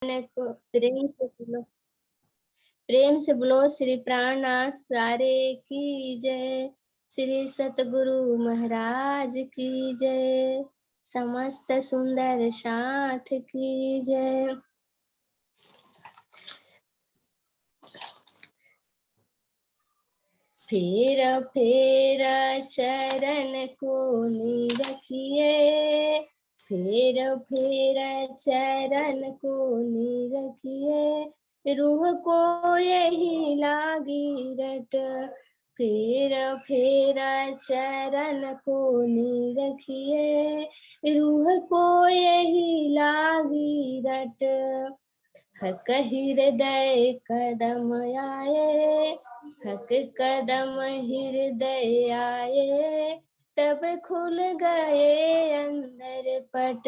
को प्रेम से बोलो श्री प्राणनाथ प्यारे की जय। श्री सतगुरु महाराज की जय। समस्त सुंदर साथ की जय। फेर फेर चरण को निरखिए, फेर फेर चरण को निरखिए, रूह को यही लागी रट। फेर फेर चरण को निरखिए, रूह को यही लागी रट। हक हृदय कदम आए, हक कदम हृदय आए, तब खुल गए अंदर पट।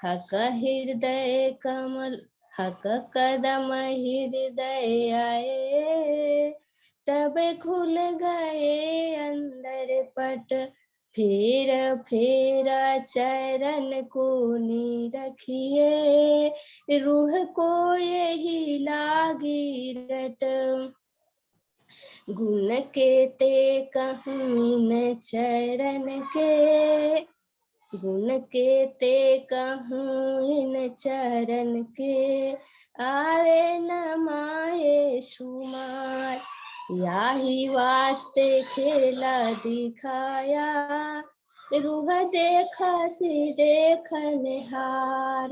हक हृदय कमल, हक कदम हृदय आए, तब खुल गए अंदर पट। फेर फेर चरण को निरखिए, रूह को यही लागी रट। गुण के ते कहूँ न चरण के, गुण के ते कहूँ न चरण के, आवे न माये शुमार। याही वास्ते खेला दिखाया, रूह देखा सी देखनहार।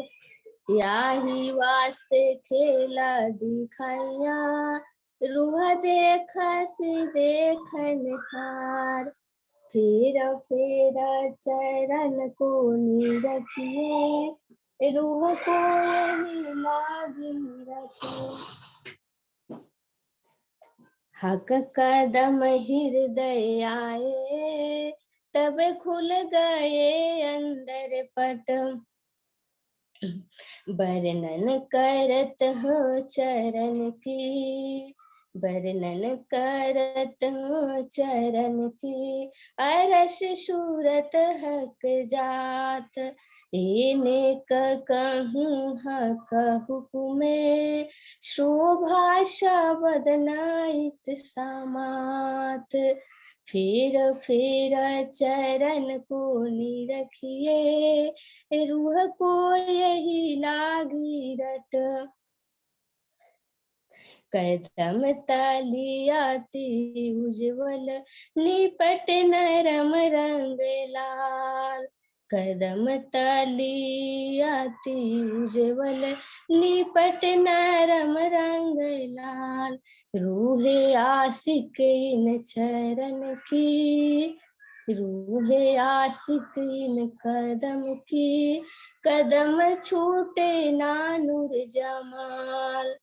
याही वास्ते खेला दिखाया, रूह देखा सी देखनहार। फेर फेर चरण को निरखिए, रूह को यही लागी रखे। हक कदम हृदय आए, तब खुल गए अंदर पट। वर्णन करत हो चरण की, वर्णन करत हो चरण की, अरस सूरत हक जात। एने कहूँ हक हुकुमे, शोभा शबद नाइत समात। फेर फेर चरण को निरखिए, रूह को यही लागी रट। कदम तलियाति उज्ज्वल, निपट नरम रंग लाल। कदम तलियाति उज्ज्वल, निपट नरम रंग लाल। रूहे आशिक इन चरण की, रूहे आशिक इन कदम की, कदम छूटे ना नूर जमाल।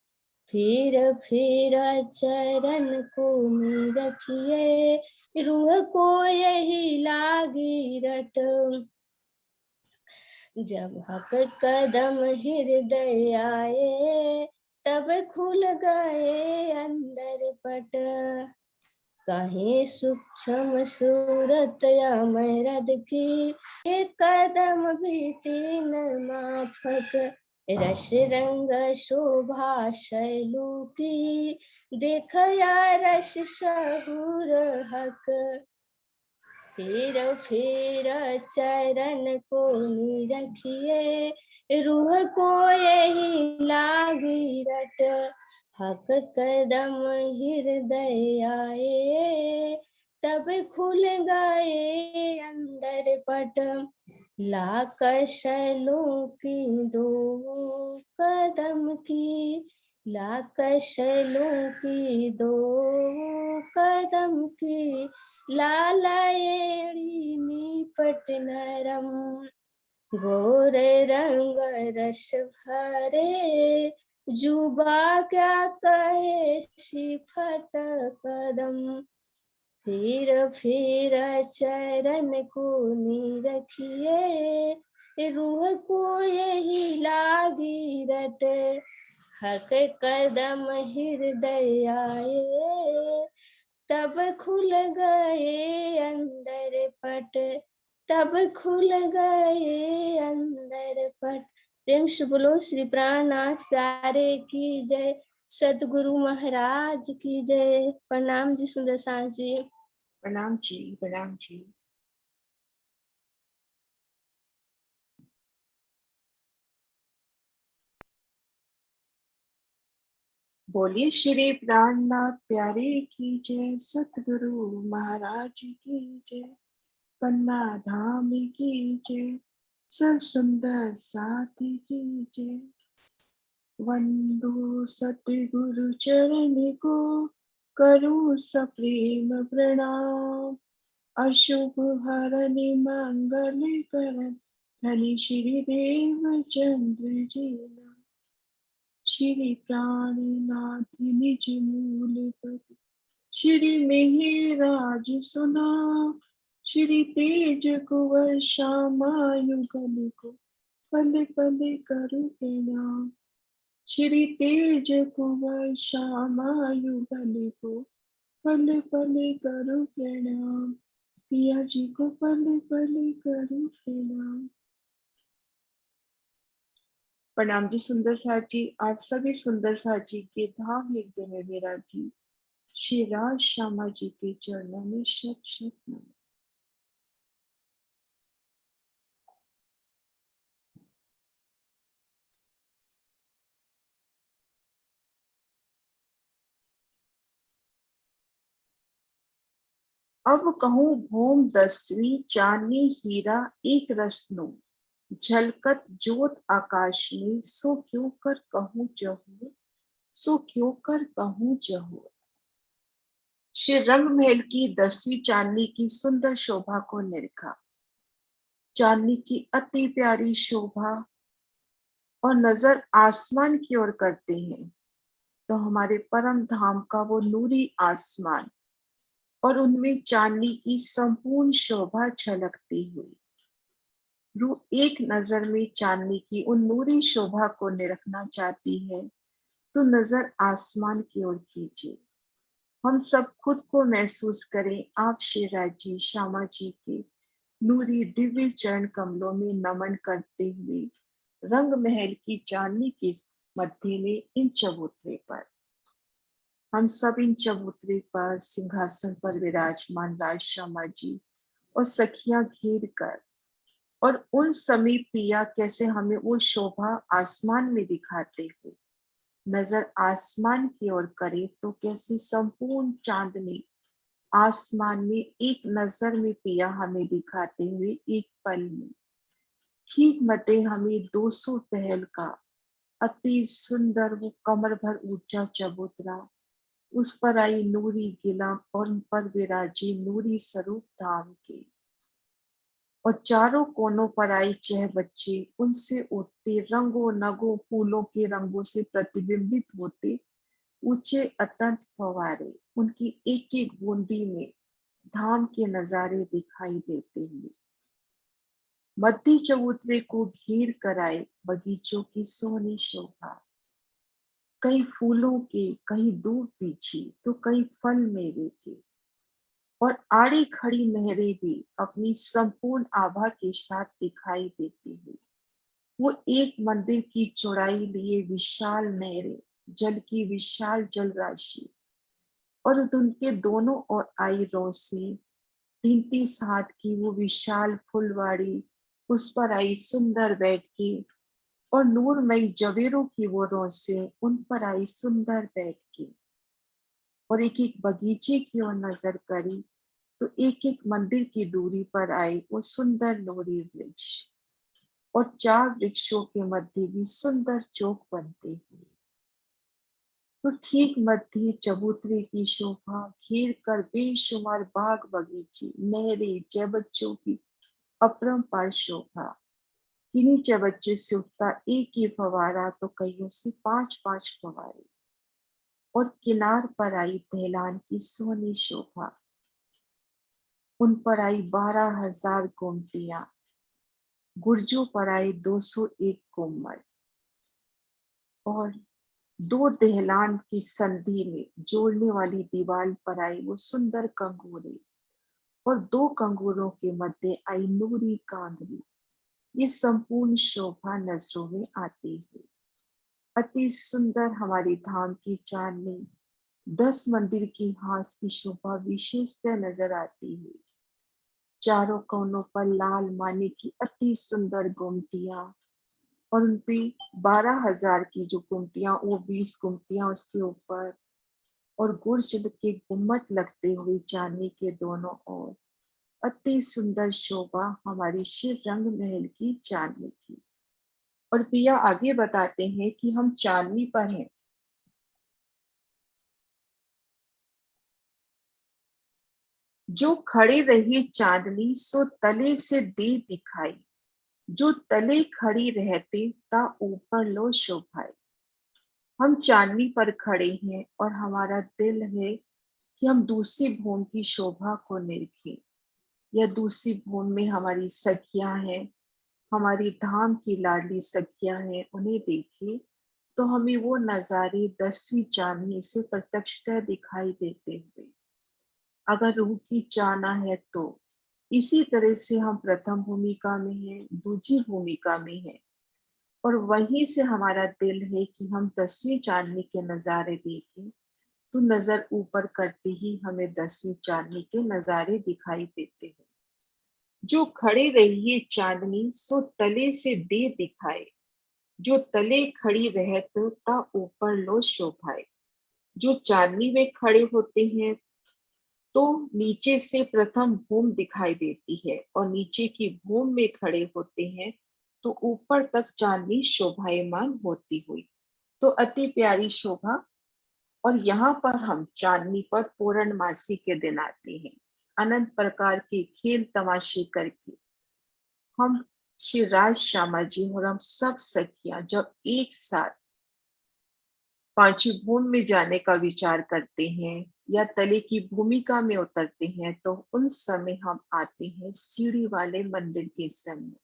फिर फिर चरण को निरखिए, रूह को यही लागी रट। जब हक कदम हृदय आए, तब खुल गए अंदर पट। कहीं सूक्ष्म सूरत या मरद की, एक कदम भी तीन माफक। रस रंग शोभा शैलू की, देखया रस शहूर हक। फिर फिर चरण को निरखिए, रूह को यही लागी रट। हक कदम हृदय आए, तब खुल गए अंदर पट। लाक शैलों की दो कदम की, लाक शैलों की दो कदम की, लालाएड़ी निपट नरम। गोर रंग रस भरे, जुबा क्या कहे सिफत कदम। फिर फिर चरण को निरखिए, रूह को यही लागी रट। हक कदम हृदय आए, तब खुल गए अंदर पट, तब खुल गए अंदर पट। प्रेम से बोलो श्री प्राणनाथ प्यारे की जय। सतगुरु महाराज की जय। प्रणाम जी सुंदर सास जी। प्रणाम जी, प्रणाम जी। बोलिए श्री प्राणनाथ प्यारे की जय, सतगुरु महाराज की जय, पन्ना धाम की जय, सब सुंदर साथी की जय। वंदो सतगुरु चरण को, करूं सप्रेम प्रणाम। अशुभ हरण मंगल करण, धनी श्री देव चंद्र जी नाम। श्री प्राणनाथ निज मूल पद, श्री मेहराज सुना। श्री तेज कुंवर श्यामायुगल को, पल पल करु प्रणाम। श्री तेज कुंवर श्यामायुगल को, पल पल करु प्रणाम। पिया जी को पल पल करु प्रणाम। प्रणाम जी सुंदर साथ जी। आप सभी सुंदर साथ जी के धाम हृदय में मेरा जी श्री राज श्यामा जी के चरणों में शत शत नमन। अब कहूँ भूम दसवीं, चांदनी हीरा एक रत्नो, झलकत ज्योत आकाश में, सो क्यों कर कहूँ जहूँ, सो क्यों कर कहूँ जहूँ। श्री रंग महल की 10वीं चांदनी की सुंदर शोभा को निरखा। चांदनी की अति प्यारी शोभा और नजर आसमान की ओर करते हैं तो हमारे परम धाम का वो नूरी आसमान और उनमें चांदनी की संपूर्ण शोभा झलकती हुई। रूह एक नजर में चांदनी की उन नूरी शोभा को निरखना चाहती है तो नजर आसमान की ओर कीजिए। हम सब खुद को महसूस करें आप शेराज जी श्यामा जी के नूरी दिव्य चरण कमलों में नमन करते हुए रंग महल की चांदनी के मध्य में इन चबूतरे पर। हम सब इन चबूतरे पर सिंहासन पर विराजमान राज श्यामा जी और सखियां घेर कर और उन समीप पिया कैसे हमें वो शोभा आसमान में दिखाते हुए नजर आसमान की ओर करे तो कैसी संपूर्ण चांदनी आसमान में एक नजर में पिया हमें दिखाते हुए एक पल में ठीक मते हमें 200 पहल का अति सुंदर वो कमर भर ऊंचा चबूतरा, उस पर आई नूरी गिला और उन पर विराजी नूरी स्वरूप धाम के और चारों कोनों पर आई चह बच्चे उनसे उठते रंगों नगों फूलों के रंगों से प्रतिबिंबित होते ऊंचे अतंत फवारे उनकी एक एक बूंदी में धाम के नजारे दिखाई देते हुए मध्य चबूतरे को घेर कर आए बगीचों की सोनी शोभा। कई फूलों के, कहीं दूब पीछी तो कई फल मेवे के और आड़ी खड़ी नहरें भी अपनी संपूर्ण आभा के साथ दिखाई देती हुई। वो एक मंदिर की चौड़ाई लिए विशाल नहरें, जल की विशाल जल राशि और उनके दोनों ओर आई रोशनी 33 हाथ की वो विशाल फुलवाड़ी, उस पर आई सुंदर बैठकी और नूरमयी जवेरों की वो रोशनी उन पर आई सुंदर बैठकी और एक एक बगीचे की ओर नजर करी तो एक एक मंदिर की दूरी पर आए वो सुंदर लोरी वृक्ष और 4 वृक्षों के मध्य भी सुंदर चौक बनते हुए तो ठीक मध्य चबूतरे की शोभा घेर कर बेशुमार बाग बगीचे नहरें चबच्चों की अपरंपार शोभा। किन्हीं चबच्चे से उठता एक ही फवारा तो कईयों से 5-5 फवारे और किनार पर आई दहलान की सोनी शोभा। उन पर आई 12,000 गुमटियां, गुर्जों पर आए 201 गुम्मट और 2 दहलान की संधि में जोड़ने वाली दीवार पर आई वो सुंदर कंगूरे और 2 कंगूरों के मध्य आई नूरी कांगरी ये संपूर्ण शोभा नजरों में आती है। अति सुंदर हमारी धाम की चांदनी 10 मंदिर की हास की शोभा विशेषतः नजर आती है। चारों कोनों पर लाल माने की अति सुंदर गुमटियां और उनपे 12,000 की जो गुमटियां, वो 20 गुमटियां उसके ऊपर, और गुर्ज के गुम्मट लगते हुए चांदनी के दोनों ओर। अति सुंदर शोभा हमारी शिव रंग महल की चांदनी की। और पिया आगे बताते हैं कि हम चांदनी पर हैं। जो खड़े रही चांदनी सो तले से दे दिखाई, जो तले खड़ी रहते ता ऊपर लो शोभाई। हम चांदनी पर खड़े हैं और हमारा दिल है कि हम दूसरी भूमि की शोभा को निरखें, या दूसरी भूमि में हमारी सखियां हैं, हमारी धाम की लाडली सखियां हैं, उन्हें देखें तो हमें वो नजारे 10वीं चांदनी से प्रत्यक्षतः दिखाई देते हुए। अगर रूह की चाहना है तो इसी तरह से हम प्रथम भूमिका में हैं, दूसरी भूमिका में हैं, और वहीं से हमारा दिल है कि हम 10वीं चांदनी के नजारे देखें, तो नजर ऊपर करते ही हमें 10वीं चांदनी के नजारे दिखाई देते हैं। जो खड़े रहिए चांदनी सो तले से दे दिखाए, जो तले खड़ी रहत ता ऊपर लो शोभाए। जो चांदनी में खड़े होते हैं तो नीचे से प्रथम भूमि दिखाई देती है, और नीचे की भूमि में खड़े होते हैं तो ऊपर तक चांदनी शोभायमान होती हुई। तो अति प्यारी शोभा। और यहाँ पर हम चांदनी पर पूर्णमासी के दिन आते हैं, अनंत प्रकार के खेल तमाशे करके हम श्री राज श्यामा जी और हम सब सखियां जब एक साथ पांचवी भूमि में जाने का विचार करते हैं या तले की भूमिका में उतरते हैं, तो उन समय हम आते हैं सीढ़ी वाले मंदिर के समय।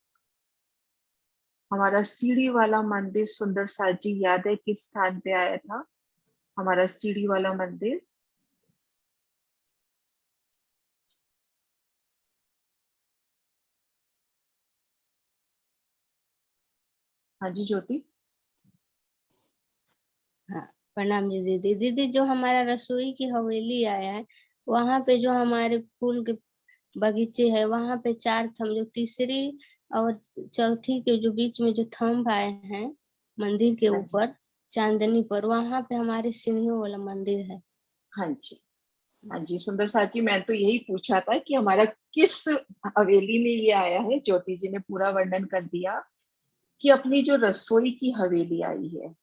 हमारा सीढ़ी वाला मंदिर सुंदर साथ जी याद है किस स्थान पे आया था हमारा सीढ़ी वाला मंदिर? हाँ जी ज्योति। हाँ, प्रणाम जी दीदी। दीदी जो हमारा रसोई की हवेली आया है, वहां पे जो हमारे फूल के बगीचे है, वहां पे 4 थम, जो तीसरी और चौथी के जो बीच में जो थंब आए हैं मंदिर के हाँ जी। ऊपर चांदनी पर, वहां पे हमारे सीढ़ियों वाला मंदिर है। हाँ जी। हाँ जी सुंदर साथ जी, मैं तो यही पूछा था कि हमारा किस हवेली में ये आया है। ज्योति जी ने पूरा वर्णन कर दिया कि अपनी जो रसोई की हवेली आई है,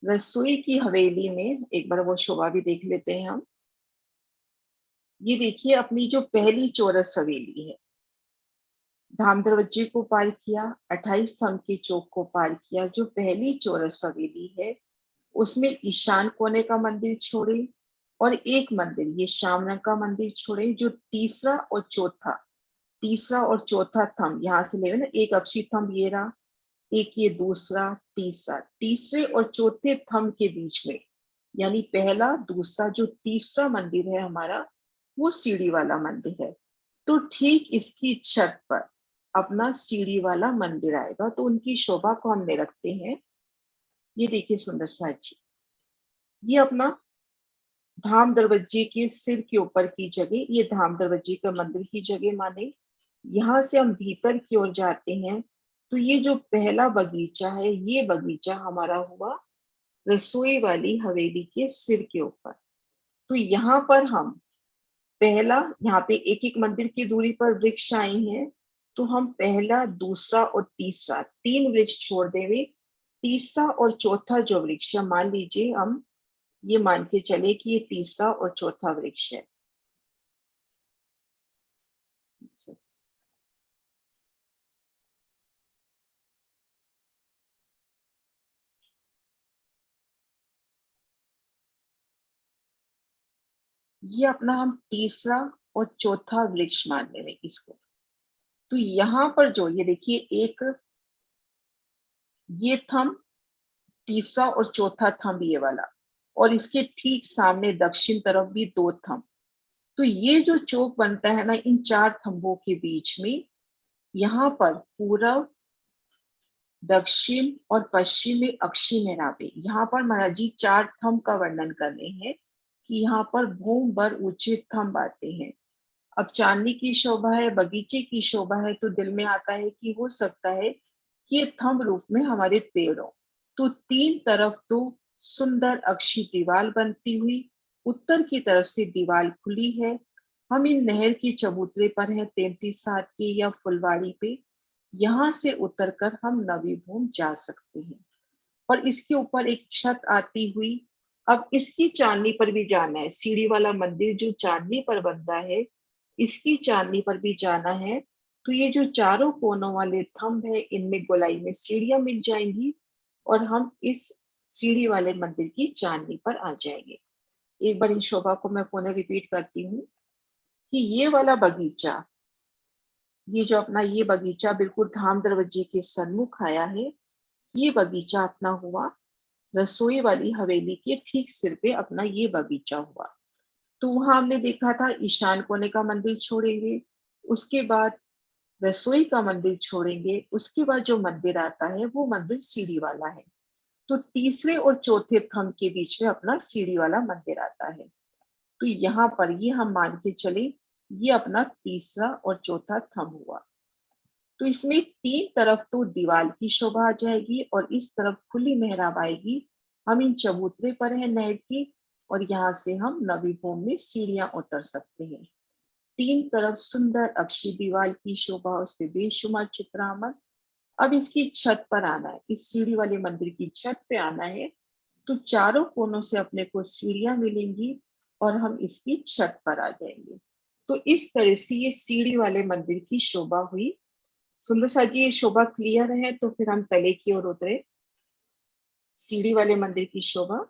रसोई की हवेली में एक बार वो शोभा भी देख लेते हैं हम। ये देखिए अपनी जो पहली चौरस हवेली है, धाम दरवाजे को पार किया, 28 स्तंभ की चौक को पार किया, जो पहली चौरस हवेली है उसमें ईशान कोने का मंदिर छोड़े और एक मंदिर ये श्याम रंग का मंदिर छोड़े, जो तीसरा और चौथा थंब यहाँ से ले ना, एक अक्षी थंब ये रहा, एक ये दूसरा तीसरा, तीसरे और चौथे थंब के बीच में, यानी पहला दूसरा जो तीसरा मंदिर है हमारा, वो सीढ़ी वाला मंदिर है। तो ठीक इसकी छत पर अपना सीढ़ी वाला मंदिर आएगा, तो उनकी शोभा को हमने रखते हैं। ये देखिए सुंदर साथ जी, ये अपना धाम दरवाजे के सिर के ऊपर की जगह, ये धाम दरवाजे का मंदिर की जगह माने। यहाँ से हम भीतर की ओर जाते हैं तो ये जो पहला बगीचा है, ये बगीचा हमारा हुआ रसोई वाली हवेली के सिर के ऊपर। तो यहाँ पर हम पहला, यहाँ पे एक एक मंदिर की दूरी पर वृक्ष आए हैं, तो हम पहला दूसरा और तीसरा 3 वृक्ष छोड़ देवे, तीसरा और चौथा जो वृक्ष है, मान लीजिए हम ये मान के चले कि ये तीसरा और चौथा वृक्ष है। ये अपना हम तीसरा और चौथा वृक्ष मान लेंगे इसको। तो यहाँ पर जो ये देखिए एक ये थंब, तीसरा और चौथा थंब ये वाला, और इसके ठीक सामने दक्षिण तरफ भी 2 थंब। तो ये जो चौक बनता है ना इन 4 थंबों के बीच में, यहाँ पर पूर्व, दक्षिण और पश्चिम में अक्षी मेहराबे। यहाँ पर महाराज जी 4 थंब का वर्णन कर रहे हैं कि यहाँ पर भूम बर ऊंचे थंब आते हैं। अब चांदनी की शोभा है, बगीचे की शोभा है, तो दिल में आता है कि हो सकता है कि ये थंब रूप में हमारे पेड़ हो। तो 3 तरफ तो सुंदर अक्षी दीवार बनती हुई, उत्तर की तरफ से दीवार खुली है। हम इन नहर की चबूतरे पर हैं, 33 साल की या फुलवाड़ी पे। यहाँ से उतरकर हम नवी भूम जा सकते हैं। और इसके ऊपर एक छत आती हुई, अब इसकी चांदनी पर भी जाना है। सीढ़ी वाला मंदिर जो चांदनी पर बन रहा है, इसकी चांदनी पर भी जाना है। तो ये जो चारों कोनों वाले थंब है, इनमें गोलाई में सीढ़ियां मिल जाएंगी और हम इस सीढ़ी वाले मंदिर की चांदनी पर आ जाएंगे। एक बार इन शोभा को मैं पुनः रिपीट करती हूँ कि ये वाला बगीचा, ये जो अपना ये बगीचा बिल्कुल धाम दरवाजे के सन्मुख आया है, ये बगीचा अपना हुआ। रसोई वाली हवेली के ठीक सिर पे अपना ये बगीचा हुआ। तो वहां हमने देखा था ईशान कोने का मंदिर छोड़ेंगे, उसके बाद रसोई का मंदिर छोड़ेंगे, उसके बाद जो मंदिर आता है वो मंदिर सीढ़ी वाला है। तो तीसरे और चौथे थंब के बीच में अपना सीढ़ी वाला मंदिर आता है। तो यहाँ पर ये हम मान के चले, ये अपना तीसरा और चौथा थंब हुआ। तो इसमें 3 तरफ तो दीवार की शोभा आ जाएगी और इस तरफ खुली मेहराब आएगी। हम इन चबूतरे पर है नहर की, और यहाँ से हम नवी भूम में सीढ़ियां उतर सकते हैं। 3 तरफ सुंदर अक्षी दीवार की शोभा, उस पे बेशुमार चित्रामन। अब इसकी छत पर आना है, इस सीढ़ी वाले मंदिर की छत पे आना है। तो चारों कोनों से अपने को सीढ़ियां मिलेंगी और हम इसकी छत पर आ जाएंगे। तो इस तरह से ये सीढ़ी वाले मंदिर की शोभा हुई। सुंदर सा जी, ये शोभा क्लियर है? तो फिर हम तले की ओर उतरे, सीढ़ी वाले मंदिर की शोभा।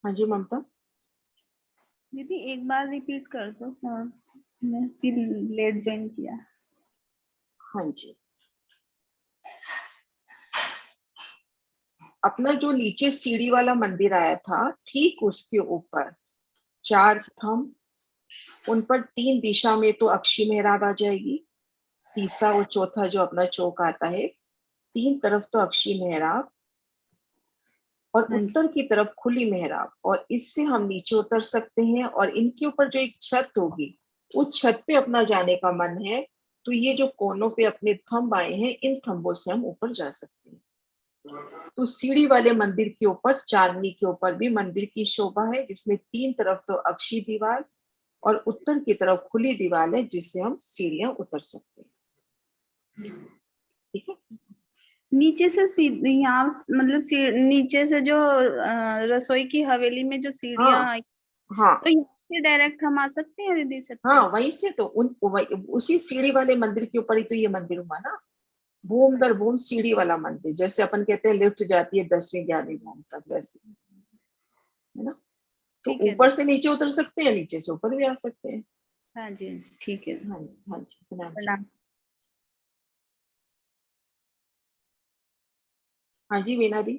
हाँ जी ममता। दीदी एक बार रिपीट कर दो सर, मैं फिर लेट ज्वाइन किया। हाँ जी, अपना जो नीचे सीढ़ी वाला मंदिर आया था, ठीक उसके ऊपर 4 थंब, उन पर 3 दिशा में तो अक्षी मेहराब आ जाएगी। तीसरा और चौथा जो अपना चौक आता है, 3 तरफ तो अक्षी मेहराब और हाँ जी। उत्तर की तरफ खुली मेहराब, और इससे हम नीचे उतर सकते हैं। और इनके ऊपर जो एक छत होगी, उस छत पे अपना जाने का मन है, तो ये जो कोनों पे अपने थंब आए हैं, इन थंबों से हम ऊपर जा सकते हैं। तो सीढ़ी वाले मंदिर के ऊपर, चांदनी के ऊपर भी मंदिर की शोभा है, जिसमें 3 तरफ तो अक्षी दीवार और उत्तर की तरफ खुली दीवार है, जिससे हम सीढ़ियां उतर सकते हैं। ठीक है। नीचे से यहाँ मतलब नीचे से जो रसोई की हवेली में जो सीढ़ियाँ हाँ आई, हाँ तो यहाँ से डायरेक्ट हम आ सकते हैं दीदी छत हाँ, पे? वहीं से तो उसी सीढ़ी वाले मंदिर के ऊपर ही तो ये मंदिर हुआ ना। भूम दर भूम सीढ़ी वाला मंदिर, जैसे अपन कहते हैं लिफ्ट जाती है 10वीं 11वीं भूम तक, वैसे, है ना। तो ठीक है ऊपर दीदी। से नीचे उतर सकते हैं, नीचे से ऊपर भी आ सकते हैं। हाँ जी हाँ जी, ठीक है। हाँ जी, हाँ जी, प्रणाम जी। प्रणाम। हाँ जी वीना दी।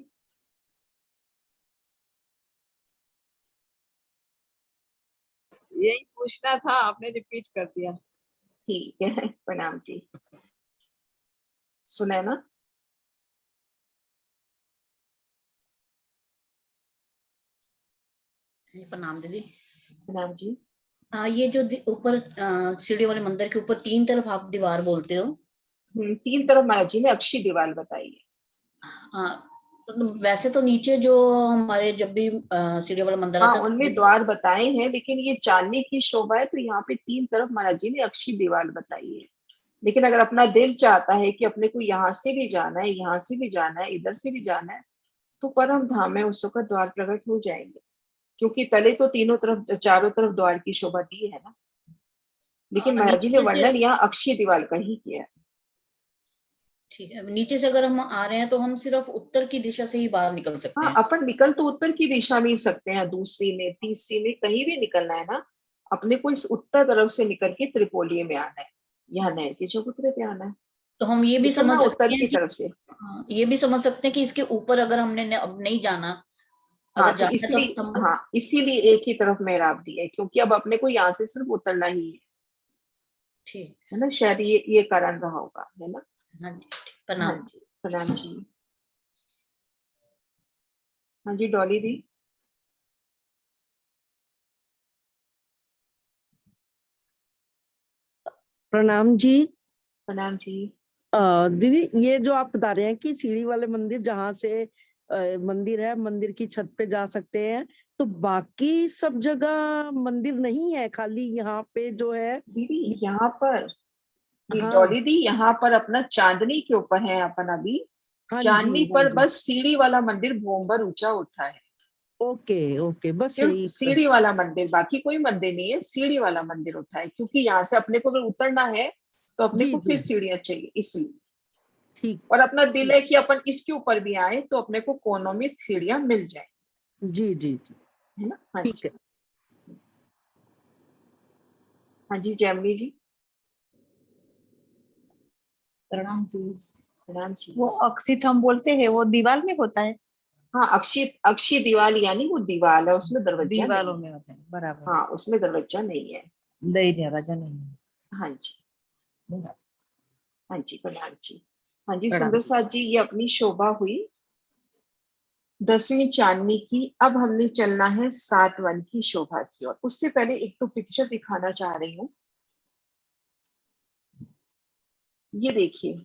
यही पूछना था, आपने रिपीट कर दिया। ठीक है, प्रणाम जी। सुना ना? प्रणाम दीदी। प्रणाम जी। ये जो ऊपर सीढ़ी वाले मंदिर के ऊपर 3 तरफ आप दीवार बोलते हो, 3 तरफ महाराज जी ने अक्षी दीवार बताई है। तो वैसे तो नीचे जो हमारे जब भी सीढ़ी वाला मंदिर हाँ, आता है उनमें तो द्वार बताए हैं, लेकिन ये चांदनी की शोभा है, तो यहाँ पे 3 तरफ महाराज जी ने अक्षी दीवार बताई है। लेकिन अगर अपना दिल चाहता है कि अपने को यहाँ से भी जाना है, यहाँ से भी जाना है, इधर से भी जाना है, तो परम धाम में उस वक्त द्वार प्रकट हो जाएंगे, क्योंकि तले तो तीनों तरफ, चारों तरफ द्वार की शोभा दी है ना। लेकिन महाराज जी ने नीचे से, वर्णन यहाँ अक्षय दीवार का ही किया है। ठीक है, नीचे से अगर हम आ रहे हैं तो हम सिर्फ उत्तर की दिशा से ही बाहर निकल सकते हाँ, हैं। अपन निकल तो उत्तर की दिशा में ही सकते हैं, दूसरी में, तीसरी में, कहीं भी निकलना है ना। अपने को इस उत्तर तरफ से निकल के त्रिपोलिये में आना है, यहाँ नहर के चबूतरे पे आना है। तो हम ये भी उतरना समझ उत्तर सकते की हैं कि तरफ से। हाँ, ये भी समझ सकते हैं कि इसके ऊपर अगर हमने अब नहीं जाना, हाँ, अगर तो जाना है तो इसलिए, हम हाँ इसीलिए एक ही तरफ मेहराब दी है, क्योंकि अब अपने को यहाँ से सिर्फ उतरना ही ठीक। है ना, शायद ये कारण रहा होगा, है ना। हाँ जी, ठीक, हाँ प्रणाम। जी, प्रणाम जी। हाँ जी, डॉली दी। प्रणाम जी। प्रणाम जी। दीदी, ये जो आप बता रहे हैं कि सीढ़ी वाले मंदिर जहाँ से मंदिर है, मंदिर की छत पे जा सकते हैं, तो बाकी सब जगह मंदिर नहीं है, खाली यहाँ पे जो है। दीदी यहाँ पर, हाँ डॉली दी यहाँ पर अपना चांदनी के ऊपर है अपन अभी। हाँ जी चांदनी हाँ पर जी। बस सीढ़ी वाला मंदिर भोंबर ऊंचा उठा है, ओके ओके, बस सिर्फ यही सीढ़ी वाला मंदिर, बाकी कोई मंदिर नहीं है, सीढ़ी वाला मंदिर उठा है, क्योंकि यहाँ से अपने को अगर उतरना है तो अपने जी को जी। फिर सीढ़ियां चाहिए इसलिए। ठीक। और अपना दिल है कि अपन इसके ऊपर भी आए तो अपने को कोनों में सीढ़ियां मिल जाए, जी जी जी। है ना। हाँ ठीक जी। है। हाँ जी, जैमिनी जी। प्रणाम जी। प्रणाम जी। वो अक्षित हम बोलते हैं, वो दीवार में होता है? हाँ, अक्षय अक्षय दीवाल, यानी वो दीवाल है, उसमें दरवाजा नहीं दीवारों है। में होते हैं, बराबर। हाँ, उसमें दरवाजा नहीं है। दही दरवाजा नहीं है। हाँ जी। बराबर। हाँ जी, प्रणाम जी। हाँ जी, प्रणाम। सुंदर साथ जी, ये अपनी शोभा हुई 10वीं चांदनी की। अब हमने चलना है 7 वन की शोभा की ओर। उससे पहले एक तो पिक्चर दिखाना चाह रही हूँ। ये देखिए,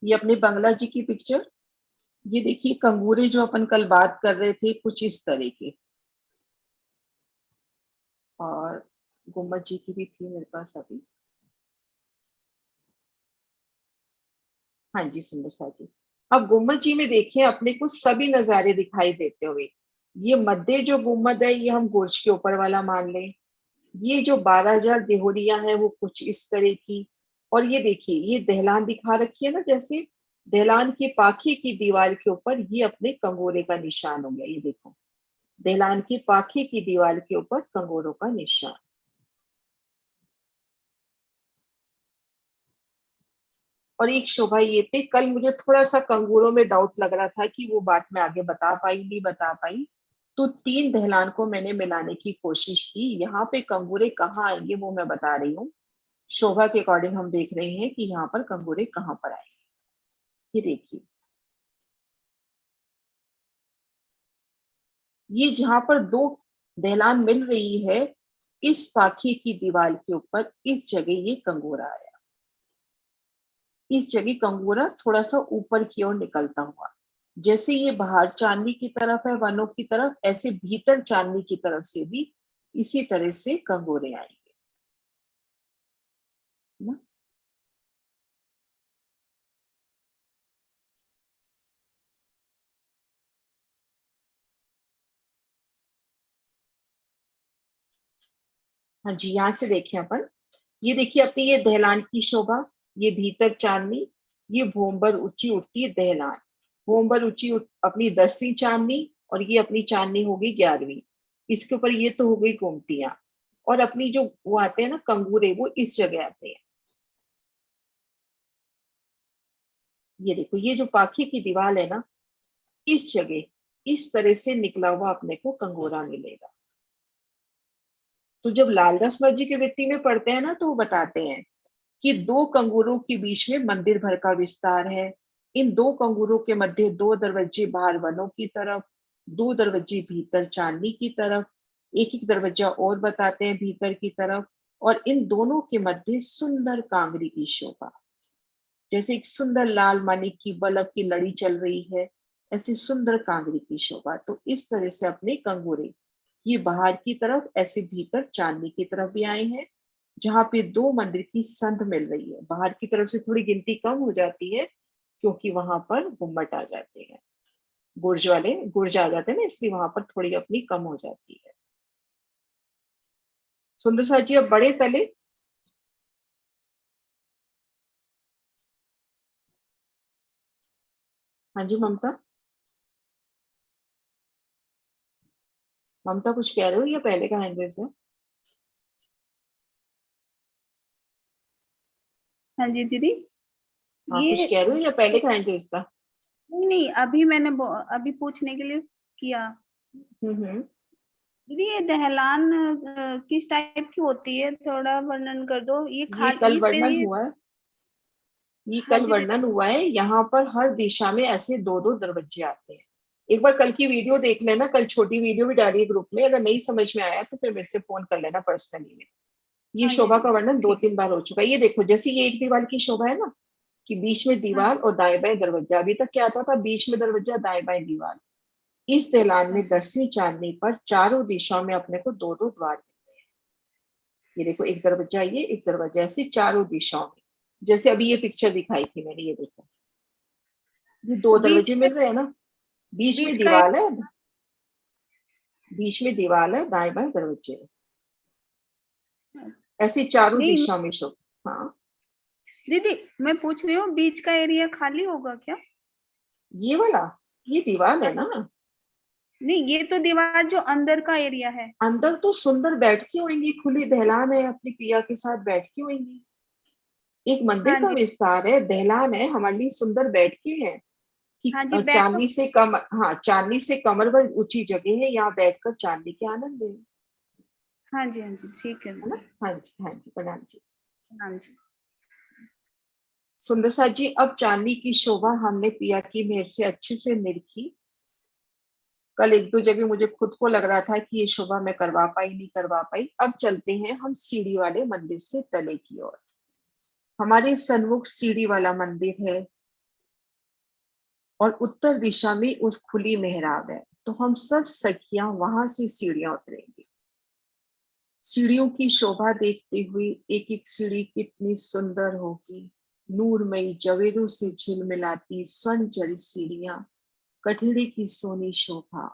ये अपने बंगला जी की पिक्चर। ये देखिए, कंगूरे जो अपन कल बात कर रहे थे, कुछ इस तरह के। और गुम्बद जी की भी थी मेरे पास अभी। हाँ जी, सुंदर सा जी। अब गुम्बद जी में देखिए, अपने को सभी नजारे दिखाई देते हुए। ये मध्य जो गुम्बद है, ये हम गुर्ज के ऊपर वाला मान लें। ये जो 12,000 देहोरियां है, वो कुछ इस तरह की। और ये देखिए, ये दहलान दिखा रखी है ना, जैसे दहलान की पाखी की दीवार के ऊपर ये अपने कंगोरे का निशान हो गया। ये देखो, दहलान की पाखी की दीवार के ऊपर कंगोरों का निशान। और एक शोभा ये पे, कल मुझे थोड़ा सा कंगूरों में डाउट लग रहा था कि वो बात मैं आगे बता पाई नहीं बता पाई, तो 3 दहलान को मैंने मिलाने की कोशिश की। यहाँ पे कंगूरे कहाँ आएंगे वो मैं बता रही हूँ। शोभा के अकॉर्डिंग हम देख रहे हैं कि यहाँ पर कंगूरे कहाँ पर आएंगे। ये देखिए, ये जहां पर 2 दहलान मिल रही है, इस पाखी की दीवार के ऊपर इस जगह ये कंगूरा आया। इस जगह कंगूरा थोड़ा सा ऊपर की ओर निकलता हुआ। जैसे ये बाहर चांदनी की तरफ है, वनों की तरफ, ऐसे भीतर चांदनी की तरफ से भी इसी तरह से कंगोरे आएंगे ना। हाँ जी, यहाँ से देखें अपन। ये देखिए, अपनी ये दहलान की शोभा, ये भीतर चांदनी, ये भोंबर ऊंची उठती है दहलान। भोंबर अपनी 10वीं चांदनी, और ये अपनी चांदनी हो गई 11वीं। इसके ऊपर ये तो हो गई गोमतियां। और अपनी जो वो आते हैं ना कंगूरे, वो इस जगह आते हैं। ये देखो, ये जो पाखी की दीवार है ना, इस जगह इस तरह से निकला हुआ अपने को कंगोरा मिलेगा। तो जब लाल रसमत जी की वृत्ति में पढ़ते हैं ना, तो वो बताते हैं कि 2 कंगूरों के बीच में मंदिर भर का विस्तार है। इन 2 कंगूरों के मध्य 2 दरवाजे बाहर वनों की तरफ, 2 दरवाजे भीतर चांदनी की तरफ, एक एक दरवाजा और बताते हैं भीतर की तरफ। और इन दोनों के मध्य सुंदर कांगरी की शोभा, जैसे एक सुंदर लाल मानिक की बल्ब की लड़ी चल रही है, ऐसी सुंदर कांगरी की शोभा। तो इस तरह से अपने कंगूरे ये बाहर की तरफ, ऐसे भीतर चांदनी की तरफ भी आए हैं, जहां पे 2 मंदिर की संध मिल रही है। बाहर की तरफ से थोड़ी गिनती कम हो जाती है, क्योंकि वहां पर गुम्मट आ जाते हैं, गुर्ज आ जाते हैं ना, इसलिए वहां पर थोड़ी अपनी कम हो जाती है। सुंदर सा जी, अब बड़े तले। हाँ जी, ममता। ममता कुछ कह रहे हो या पहले का हैंडल से? हाँ जी दीदी। हाँ, ये कुछ कह रहे हो या पहले का एंट्रेस था? नहीं नहीं, अभी मैंने अभी पूछने के लिए किया। हम्म। दीदी ये दहलान किस टाइप की होती है, थोड़ा वर्णन कर दो। ये ये कल खाली वर्णन स्पेस। हुआ है, ये हाँ कल जी दीदी। वर्णन हुआ है। यहाँ पर हर दिशा में ऐसे दो दो दरवाजे आते हैं। एक बार कल की वीडियो देख लेना, कल छोटी वीडियो भी डाली है ग्रुप में, अगर नहीं समझ में आया तो फिर मेरे से फोन कर लेना पर्सनली में। ये हाँ जी शोभा का दीदी वर्णन दो ठीक। तीन बार हो चुका है। ये देखो, जैसे ये एक दीवार की शोभा है ना, कि बीच में हाँ दीवार और दाएं बाएं दरवाजा। अभी तक क्या आता था, बीच में दरवाजा दाएं बाएं दीवार। इस दहलान हाँ में जी 10वीं चांदनी पर चारों दिशाओं में अपने को दो दो द्वार। ये देखो, एक दरवाजा, ये एक दरवाजा, ऐसे चारों दिशाओं में। जैसे अभी ये पिक्चर दिखाई थी मैंने, ये देखो, ये दो बीच दरवाजे में, मिल रहे हैं ना। बीच में बीच का दीवार है, बीच में दीवार है, दाएं बाएं दरवाजे हैं। ऐसे चारों नहीं दिशाओं में शो। हाँ, दीदी, मैं पूछ रही हूँ बीच का एरिया खाली होगा क्या? ये वाला, ये दीवार है हाँ, ना। नहीं ये तो दीवार जो अंदर का एरिया है। अंदर तो सुंदर बैठकी होंगी, खुली दहलान है, अपनी पिया के साथ बैठकी होंगी। एक मंदिर हाँ का जी। विस्तार है, दहलान है, हमारे लिए सुंदर बैठकी है कि हाँ जी बैठो। चांदनी से कम, हाँ, चांदनी से कमर भर ऊंची जगह है, यहाँ बैठकर चांदनी के आनंद है। हाँ जी हाँ जी ठीक है है ना। दीदी। हाँ जी, हाँ जी, प्रणाम जी। हाँ जी। सुंदर सा जी, अब चांदनी की शोभा हमने पिया की मेहर से अच्छे से निरखी। कल एक दो जगह मुझे खुद को लग रहा था कि ये शोभा मैं करवा पाई नहीं करवा पाई। अब चलते हैं हम सीढ़ी वाले मंदिर से तले की ओर। हमारे सन्मुख सीढ़ी वाला मंदिर है और उत्तर दिशा में उस खुली मेहराब है। तो हम सब सखियां वहां से सीढ़ियां उतरेंगी। सीढ़ियों की शोभा देखते हुए एक एक सीढ़ी कितनी सुंदर होगी। नूरमयी जवेरों से झिलमिलाती स्वर्ण जड़ी सीढ़ियां, कठिड़ी की सोनी शोभा।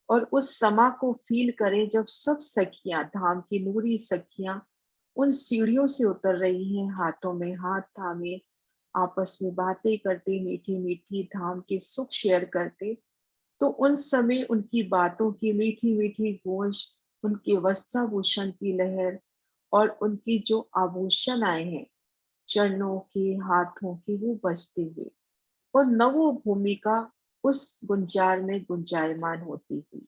और उस समा को फील करें जब सब सखियां, धाम की नूरी सखियां, उन सीढ़ियों से उतर रही हैं, हाथों में हाथ थामे, आपस में बातें करते, मीठी मीठी धाम के सुख शेयर करते। तो उन समय उनकी बातों की मीठी मीठी गूंज, उनके वस्त्राभूषण की लहर और उनकी जो आभूषण आए हैं चरणों के, हाथों के, वो बजते हुए, और नवो भूमिका उस गुंजार में गुंजायमान होती हुई।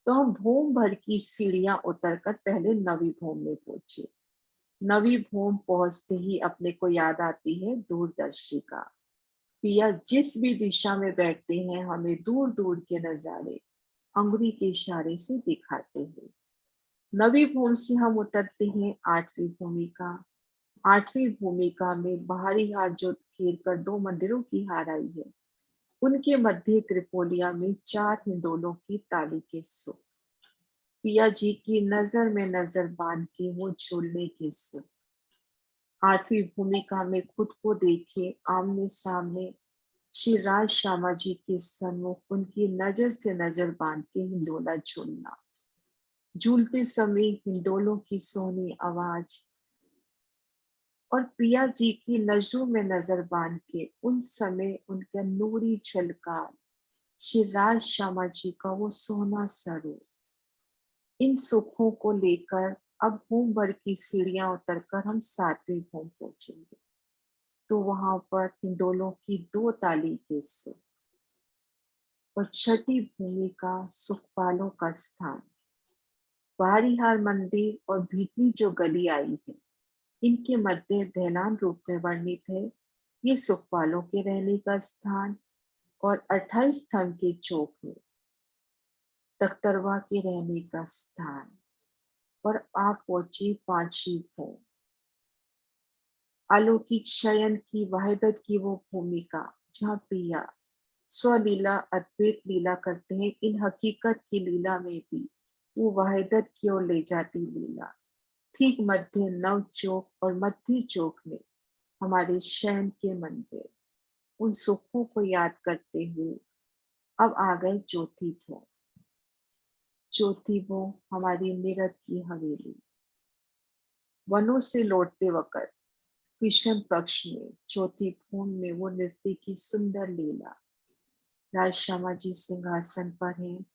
तो हम भूम भर की सीढ़ियां उतरकर पहले नवी भूम में पहुंचे। नवी भूम पहुंचते ही अपने को याद आती है दूरदर्शिका। पिया जिस भी दिशा में बैठते हैं, हमें दूर दूर के नजारे अंगुली के इशारे से दिखाते हैं। नवी भूम से हम उतरते हैं आठवीं भूमिका। आठवीं भूमिका में बाहरी हार जो घेर कर दो मंदिरों की हार आई है, उनके मध्य त्रिपोलिया में चार हिंडोलों की ताली के सुर। पिया जी की नजर में नजर बांध के वो झूलने के सुर। आठवीं भूमिका में खुद को देखे आमने सामने श्री राज श्यामा जी के सन्मुख, उनकी नजर से नजर बांध के हिंडोला झूलना। झूलते समय हिंडोलों की सोनी आवाज और पिया जी की नजरों में नजर बांध के उन समय उनका नूरी झलकार, श्री राज श्यामा जी का वो सोना स्वरूप। इन सुखों को लेकर अब भूम भर की सीढ़ियां उतरकर हम सातवीं भूम पहुंचेंगे। तो वहां पर हिंडोलों की दो ताली के सुर और छठी भूमि का सुखपालों का स्थान। बाहरी हार मंदिर और भीतरी जो गली आई है, इनके मध्य दहलान रूप में वर्णित है। ये सुखपालों के रहने का स्थान और 28 स्तंभ के चौक में तख्तरवा के रहने का स्थान। और आप पहुंची पांचवी भूम, अलौकिक शयन की वहदत की वो भूमिका, जहाँ पिया स्वलीला अद्वैत लीला करते हैं। इन हकीकत की लीला में भी वो वहदत की ओर ले जाती लीला। ठीक मध्य नव चौक और मध्य चौक में हमारे शयन के मंदिर। उन सुखों को याद करते हुए अब आ गए चौथी भूम। चौथी भूम हमारी निरत की हवेली। वनों से लौटते वक्त कृष्ण पक्ष में चौथी भूम में वो नृत्य की सुंदर लीला। राज श्यामा जी सिंहासन पर हैं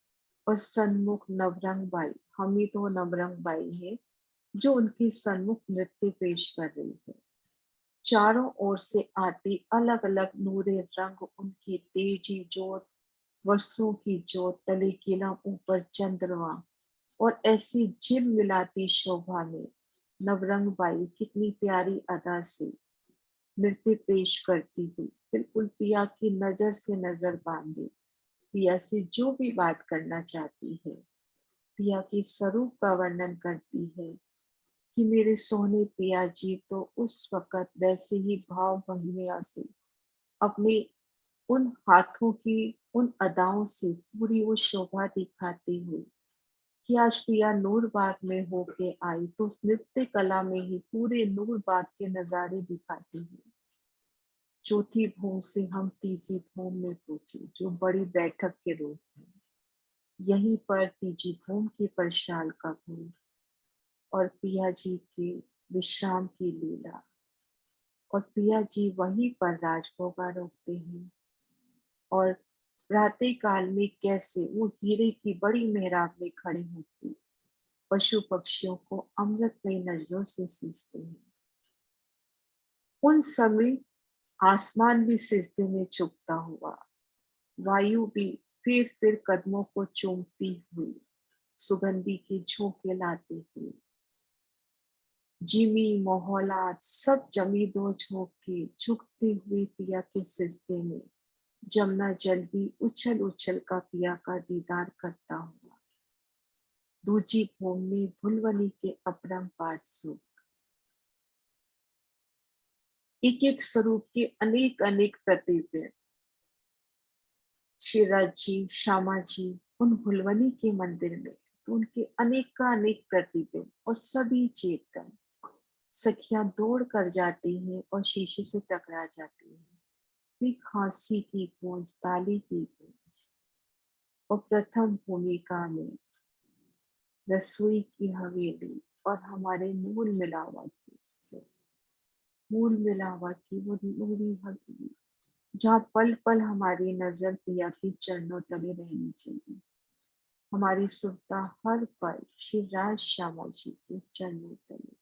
और सन्मुख नवरंग बाई, हम ही तो नवरंग बाई है जो उनके सन्मुख नृत्य पेश कर रही है। चारों ओर से आती अलग अलग नूरे रंग, उनकी तेजी जोत, वस्त्रों की जोत, तले किला ऊपर चंद्रमा, और ऐसी जिम मिलाती शोभा में नवरंग बाई कितनी प्यारी अदा से नृत्य पेश करती हुई बिल्कुल पिया की नजर से नजर बांधे पिया से जो भी बात करना चाहती है, पिया की स्वरूप का वर्णन करती है कि मेरे सोने पिया जी तो उस वक्त वैसे ही भाव भंगिमा से अपने उन हाथों की उन अदाओं से पूरी वो शोभा दिखाते हुए कि आज पिया नूर बाग में होके आई तो उस नृत्य कला में ही पूरे नूर बाग के नजारे दिखाती हुई चौथी भूम से हम तीसरी भूम में पहुंचे, जो बड़ी बैठक के रूप में यहीं पर तीजी भूम की परशाल का भूम और पिया जी के विश्राम की लीला, और पिया जी वहीं पर राजभोगा रोकते हैं और रात्रि काल में कैसे वो हीरे की बड़ी मेहराब में खड़े होते पशु पक्षियों को अमृतमय नजरों से सींचते हैं। उन समय आसमान भी सिजदे में झुकता हुआ, वायु भी फिर कदमों को चूमती हुई सुगंधी की झोंके लाती हुई, जिमी मोहलात सब जमी दो झोंके झुकते हुए पिया के सिजदे में, जमुना जल भी उछल उछल का पिया का दीदार करता हुआ, दूजी भूमि में भुलवली के अपरंपार सुख, एक एक स्वरूप के अनेक अनेक प्रतिबिंब, शिवराज जी, श्यामा जी उन भुलवनी के मंदिर में तो उनके अनेक का अनेक प्रतिबिंब और सभी चेतन सखियां दौड़ कर जाती हैं और शीशे से टकरा जाती हैं, भी खांसी की गूंज, ताली की गूंज, और प्रथम भूमिका में रसोई की हवेली और हमारे मूल मिलावा की से मूल मिलावा की वो नूरी हवेली, जहाँ पल पल हमारी नजर पिया की चरणों तले रहनी चाहिए, हमारी सुरता हर पल शिवराज श्यामा जी के चरणों तले।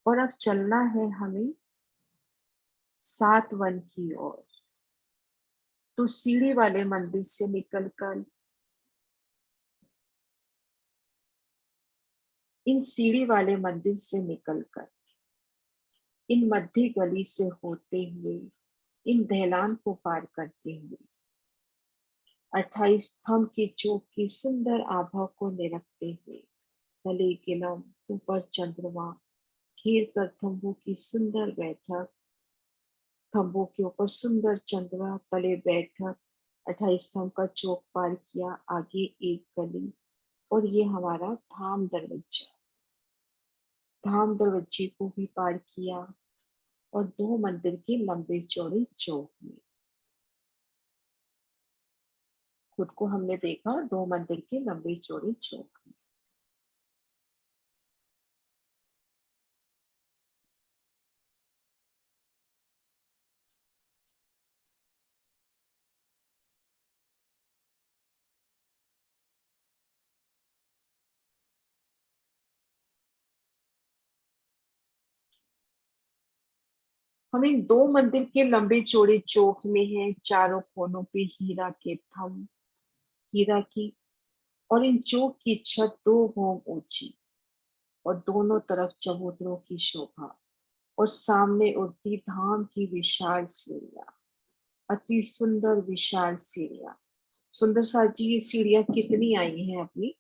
और अब चलना है हमें 7 वन की ओर, तो सीढ़ी वाले मंदिर से निकलकर इन सीढ़ी वाले मंदिर से निकलकर इन मध्य गली से होते हुए इन दहलान को पार करते हुए 28 स्तंभ की चौक की सुंदर आभा को निरखते हुए तले किलम ऊपर चंद्रमा घेर कर थंबों की सुंदर बैठक, थंबों के ऊपर सुंदर चंद्रमा तले बैठक, 28 स्तंभ का चौक पार किया, आगे एक गली और ये हमारा धाम दरवाजा, धाम दरवाजे को भी पार किया और 2 मंदिर के लंबे चौड़े चौक में खुद को हमने देखा, 2 मंदिर के लंबे चौड़े चौक में। हम इन 2 मंदिर के लंबे चौड़े चौक में हैं, चारों कोनों पे हीरा के थंब, हीरा की, और इन चौक की छत 2 भौम ऊंची और दोनों तरफ चबूतरों की शोभा, और सामने उड़ती धाम की विशाल सीढ़ियां, अति सुंदर विशाल सीढ़ियां। सुंदर साथ जी ये सीढ़ियां कितनी आई हैं अपनी?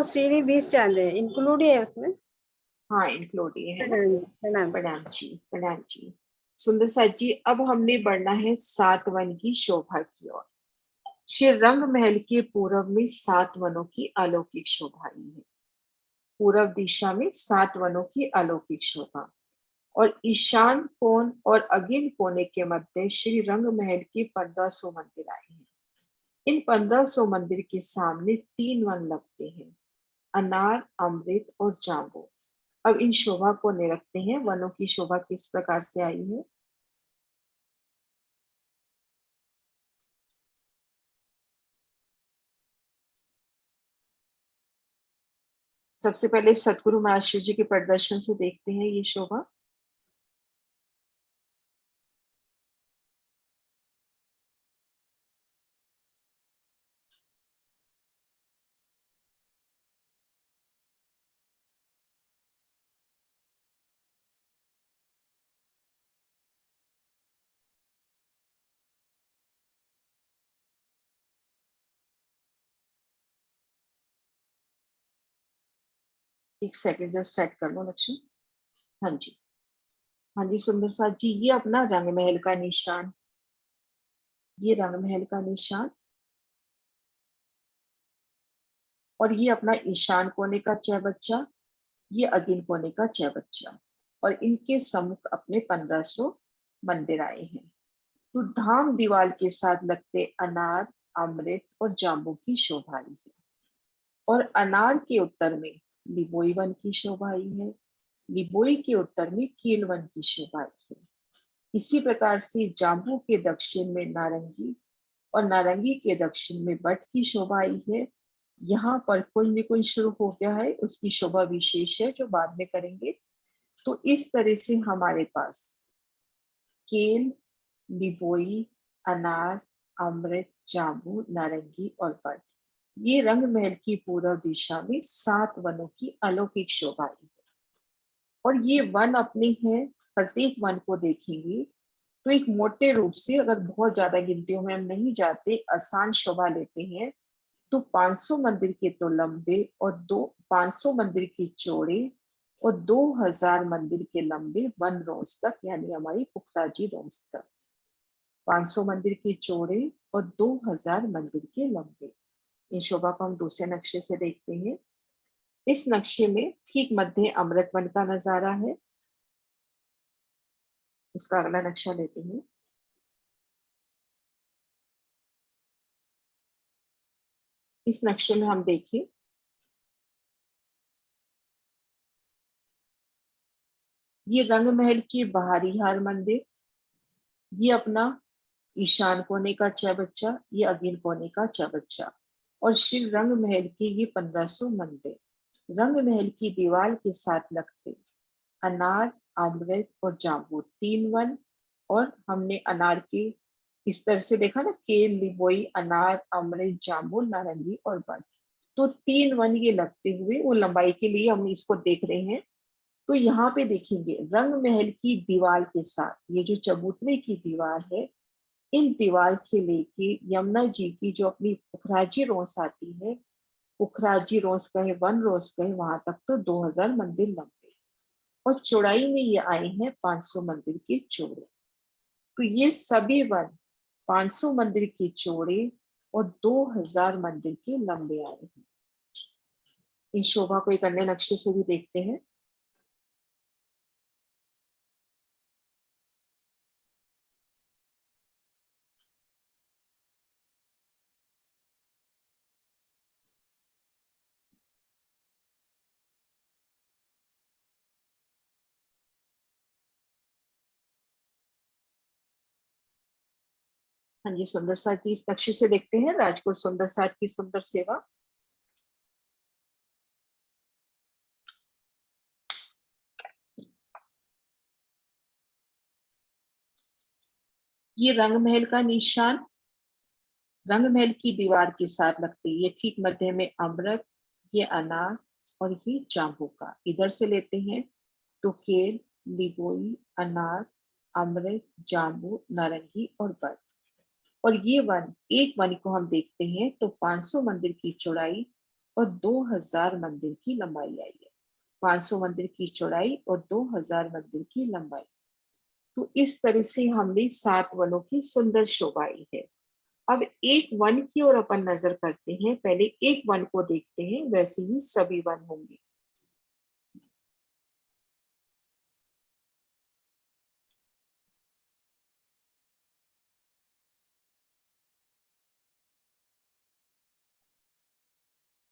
सीढ़ी 20 चांदे इंक्लूड है उसमें। हाँ इंक्लूड ये है ना। प्रणाम। प्रणाम जी, प्रणाम जी। सुंदर साथ जी अब हमने बढ़ना है 7 वन की शोभा की ओर। श्री रंग महल के पूर्व में 7 वनों की अलौकिक शोभा है, पूर्व दिशा में 7 वनों की अलौकिक शोभा, और ईशान कोण और अगिन कोने के मध्य श्री रंग महल के 1500 मंदिर आए हैं। इन 1500 मंदिर के सामने 3 वन लगते हैं, अनार, अमृत और जांबू। अब इन शोभा को निरखते हैं, वनों की शोभा किस प्रकार से आई है। सबसे पहले सतगुरु महाराज शिव जी के प्रदर्शन से देखते हैं ये शोभा। एक सेकंड जस्ट सेट कर लो लक्ष्मी। हाँ जी, हाँ जी सुंदर साथ जी, ये अपना रंग महल का निशान, ये रंग महल का निशान, और ये अपना ईशान कोने का चौबच्चा, ये अगिन कोने का चौबच्चा, और इनके सम्मुख अपने 1500 मंदिर आए हैं। तो धाम दीवाल के साथ लगते अनार, अमृत और जाम्बू की शोभा आई है, और अनार के उत्तर में लिबोई वन की शोभा आई है, लिबोई के उत्तर में केल वन की शोभा आई है। इसी प्रकार से जाम्बू के दक्षिण में नारंगी और नारंगी के दक्षिण में बट की शोभा आई है। यहाँ पर कुल निकुंज शुरू हो गया है, उसकी शोभा विशेष है जो बाद में करेंगे। तो इस तरह से हमारे पास केल, लिबोई, अनार, अमृत, जाम्बू, नारंगी और बट, ये रंग महल की पूर्व दिशा में 7 वनों की अलौकिक शोभा है। और ये वन अपने हैं, प्रत्येक वन को देखेंगे तो एक मोटे रूप से, अगर बहुत ज्यादा गिनतियों में हम नहीं जाते, आसान शोभा लेते हैं, तो 500 मंदिर के तो लंबे और 500 मंदिर के चौड़े और 2000 मंदिर के लंबे वन रोज तक, यानी हमारी पुखराजी रोज तक, 500 मंदिर के चौड़े और 2000 मंदिर के लंबे। इन शोभा को हम दूसरे नक्शे से देखते हैं। इस नक्शे में ठीक मध्य अमृत वन का नजारा है। इसका अगला नक्शा लेते हैं। इस नक्शे में हम देखें, ये रंग महल की बाहरी हार मंदिर, ये अपना ईशान कोने का चौबच्चा, ये अगिन कोने का चौबच्चा, और श्री रंग महल के ये 1500 मंदिर। रंग महल की दीवार के साथ लगते अनार, अमृत और जाम्बू 3 वन, और हमने अनार के इस तरह से देखा ना, केल, लिबोई, अनार, अमृत, जाम्बू, नारंगी और बट, तो 3 वन ये लगते हुए, वो लंबाई के लिए हम इसको देख रहे हैं। तो यहाँ पे देखेंगे रंग महल की दीवार के साथ ये जो चबूतरे की दीवार है, इन दीवार से लेके यमुना जी की जो अपनी पुखराजी रोस आती है, पुखराजी रोस कहे, वन रोस कहे, वहां तक तो 2000 मंदिर लंबे, और चौड़ाई में ये आए हैं 500 मंदिर के चौड़े। तो ये सभी वन 500 मंदिर के चौड़े और 2000 मंदिर के लंबे आए हैं। इस शोभा को एक अन्य नक्शे से भी देखते हैं। हाँ जी सुंदर साथ जी, इस नक्शे से देखते हैं राजकोट सुंदर साथ की सुंदर सेवा। ये रंग महल का निशान, रंग महल की दीवार के साथ लगते, ये ठीक मध्य में अमृत, ये अनार और ये जाम्बू का। इधर से लेते हैं तो केल, लिबोई, अनार, अमृत, जाम्बू, नारंगी और बट, और ये वन, एक वन को हम देखते हैं तो 500 मंदिर की चौड़ाई और 2000 मंदिर की लंबाई आई है। 500 मंदिर की चौड़ाई और 2000 मंदिर की लंबाई। तो इस तरह से हमने 7 वनों की सुंदर शोभाई है। अब एक वन की ओर अपन नजर करते हैं, पहले एक वन को देखते हैं, वैसे ही सभी वन होंगे।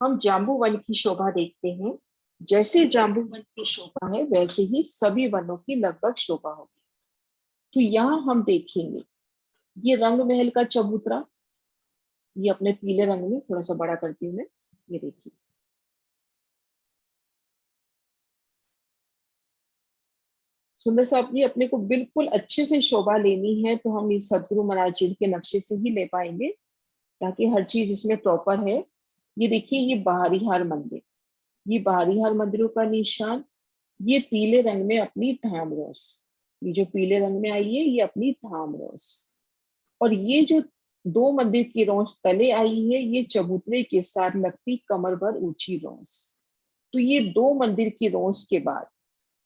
हम जाम्बू वन की शोभा देखते हैं। जैसे जाम्बू वन की शोभा है, वैसे ही सभी वनों की लगभग शोभा होगी। तो यहाँ हम देखेंगे ये रंग महल का चबूतरा, ये अपने पीले रंग में थोड़ा सा बड़ा करती हूँ मैं, ये देखिए सुंदर साहब जी, अपने को बिल्कुल अच्छे से शोभा लेनी है तो हम इस सदगुरु महाराज जी के नक्शे से ही ले पाएंगे, ताकि हर चीज इसमें प्रॉपर है। ये देखिए, ये बाहरी हार मंदिर, ये बाहरी हार मंदिरों का निशान, ये पीले रंग में अपनी धाम रोस, ये जो पीले रंग में आई है ये अपनी धाम रोस, और ये जो दो मंदिर की रोस तले आई है ये चबूतरे के साथ लगती कमर भर ऊंची रोस। तो ये दो मंदिर की रोस के बाद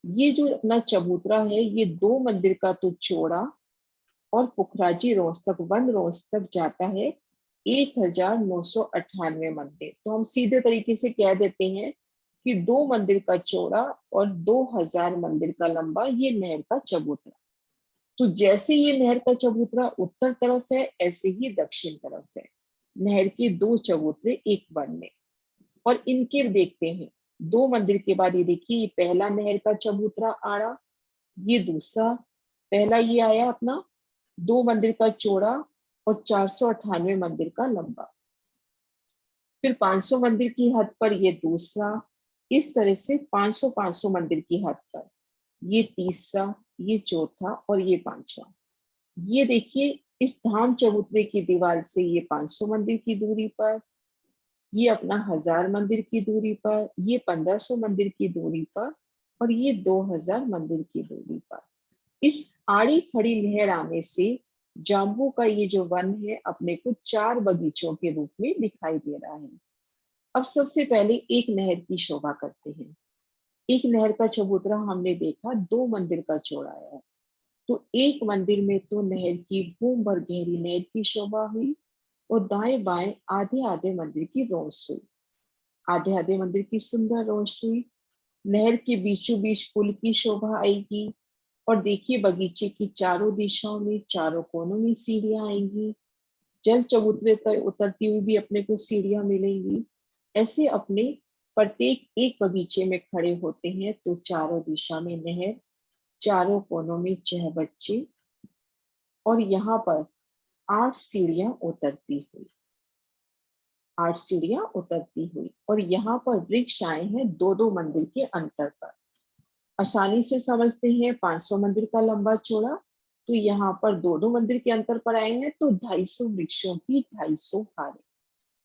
ये जो अपना चबूतरा है, ये दो मंदिर का तो चौड़ा और पुखराजी रोस तक, वन रोस तक जाता है 1998 मंदिर। तो हम सीधे तरीके से कह देते हैं कि दो मंदिर का चौड़ा और 2000 मंदिर का लंबा ये नहर का चबूतरा। तो जैसे ये नहर का चबूतरा उत्तर तरफ है, ऐसे ही दक्षिण तरफ है। नहर के दो चबूतरे एक वन में, और इनके देखते हैं दो मंदिर के बाद ये देखिए, ये पहला नहर का चबूतरा आड़ा, ये दूसरा, पहला ये आया अपना 2 मंदिर का चौड़ा और 498 मंदिर का लंबा। फिर 500 मंदिर की हद पर ये दूसरा, इस तरह से 500 मंदिर की हद पर ये तीसरा, ये चौथा और ये पांचवा। ये देखिए, इस धाम चबूतरे की दीवार से ये 500 मंदिर की दूरी पर, ये अपना 1000 मंदिर की दूरी पर, ये 1500 मंदिर की दूरी पर, और ये 2000 मंदिर की दूरी पर। इस आड़ी खड़ी लहर आने से जाम्बू का ये जो वन है अपने को 4 बगीचों के रूप में दिखाई दे रहा है। अब सबसे पहले एक नहर की शोभा करते हैं। एक नहर का चबूतरा हमने देखा 2 मंदिर का चौड़ा है, तो एक मंदिर में तो नहर की भूम भर गहरी नहर की शोभा हुई, और दाएं बाएं आधे आधे मंदिर की रोश हुई, आधे आधे मंदिर की सुंदर रोश हुई। नहर के बीचों बीच पुल की शोभा आएगी, और देखिए बगीचे की चारों दिशाओं में, चारों कोनों में सीढ़ियां आएंगी। जल चबूतरे पर उतरती हुई भी अपने को सीढ़ियां मिलेंगी। ऐसे अपने प्रत्येक एक बगीचे में खड़े होते हैं तो चारों दिशा में नहर, चारों कोनों में चहबच्चे, और यहाँ पर 8 सीढ़ियां उतरती हुई, 8 सीढ़ियां उतरती हुई, और यहाँ पर वृक्ष आए हैं 2-2 मंदिर के अंतर पर। आसानी से समझते हैं, 500 मंदिर का लंबा चौड़ा, तो यहाँ पर 2-2 मंदिर के अंतर पर आए हैं, तो 250 वृक्षों की 250 हारें,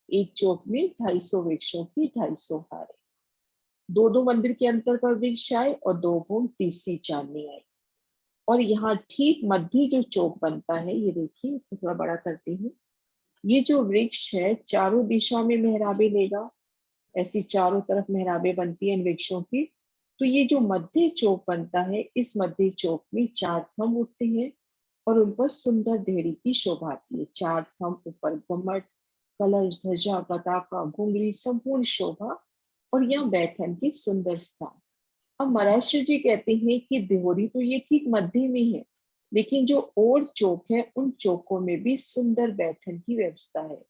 एक चौक में 250 वृक्षों की 250 हारें। 2-2 मंदिर के अंतर पर वृक्ष आए और 2 घूम तीसरी चांदनी आई। और यहाँ ठीक मध्य जो चौक बनता है, ये देखिए, इसको थोड़ा बड़ा करती हूँ। ये जो वृक्ष है चारों दिशा में मेहराबे लेगा, ऐसी चारों तरफ मेहराबे बनती है इन वृक्षों की। तो ये जो मध्य चौक बनता है, इस मध्य चौक में 4 थंब उठते हैं और उन पर सुंदर देहरी की शोभा आती है। 4 थंब ऊपर घुमट, कलश, ध्वजा, पताका, घुंगरी, संपूर्ण शोभा, और यहाँ बैठन की सुंदर स्थान। अब महाराज जी कहते हैं कि देहोरी तो ये ठीक मध्य में है, लेकिन जो और चौक है उन चौकों में भी सुंदर बैठन की व्यवस्था है।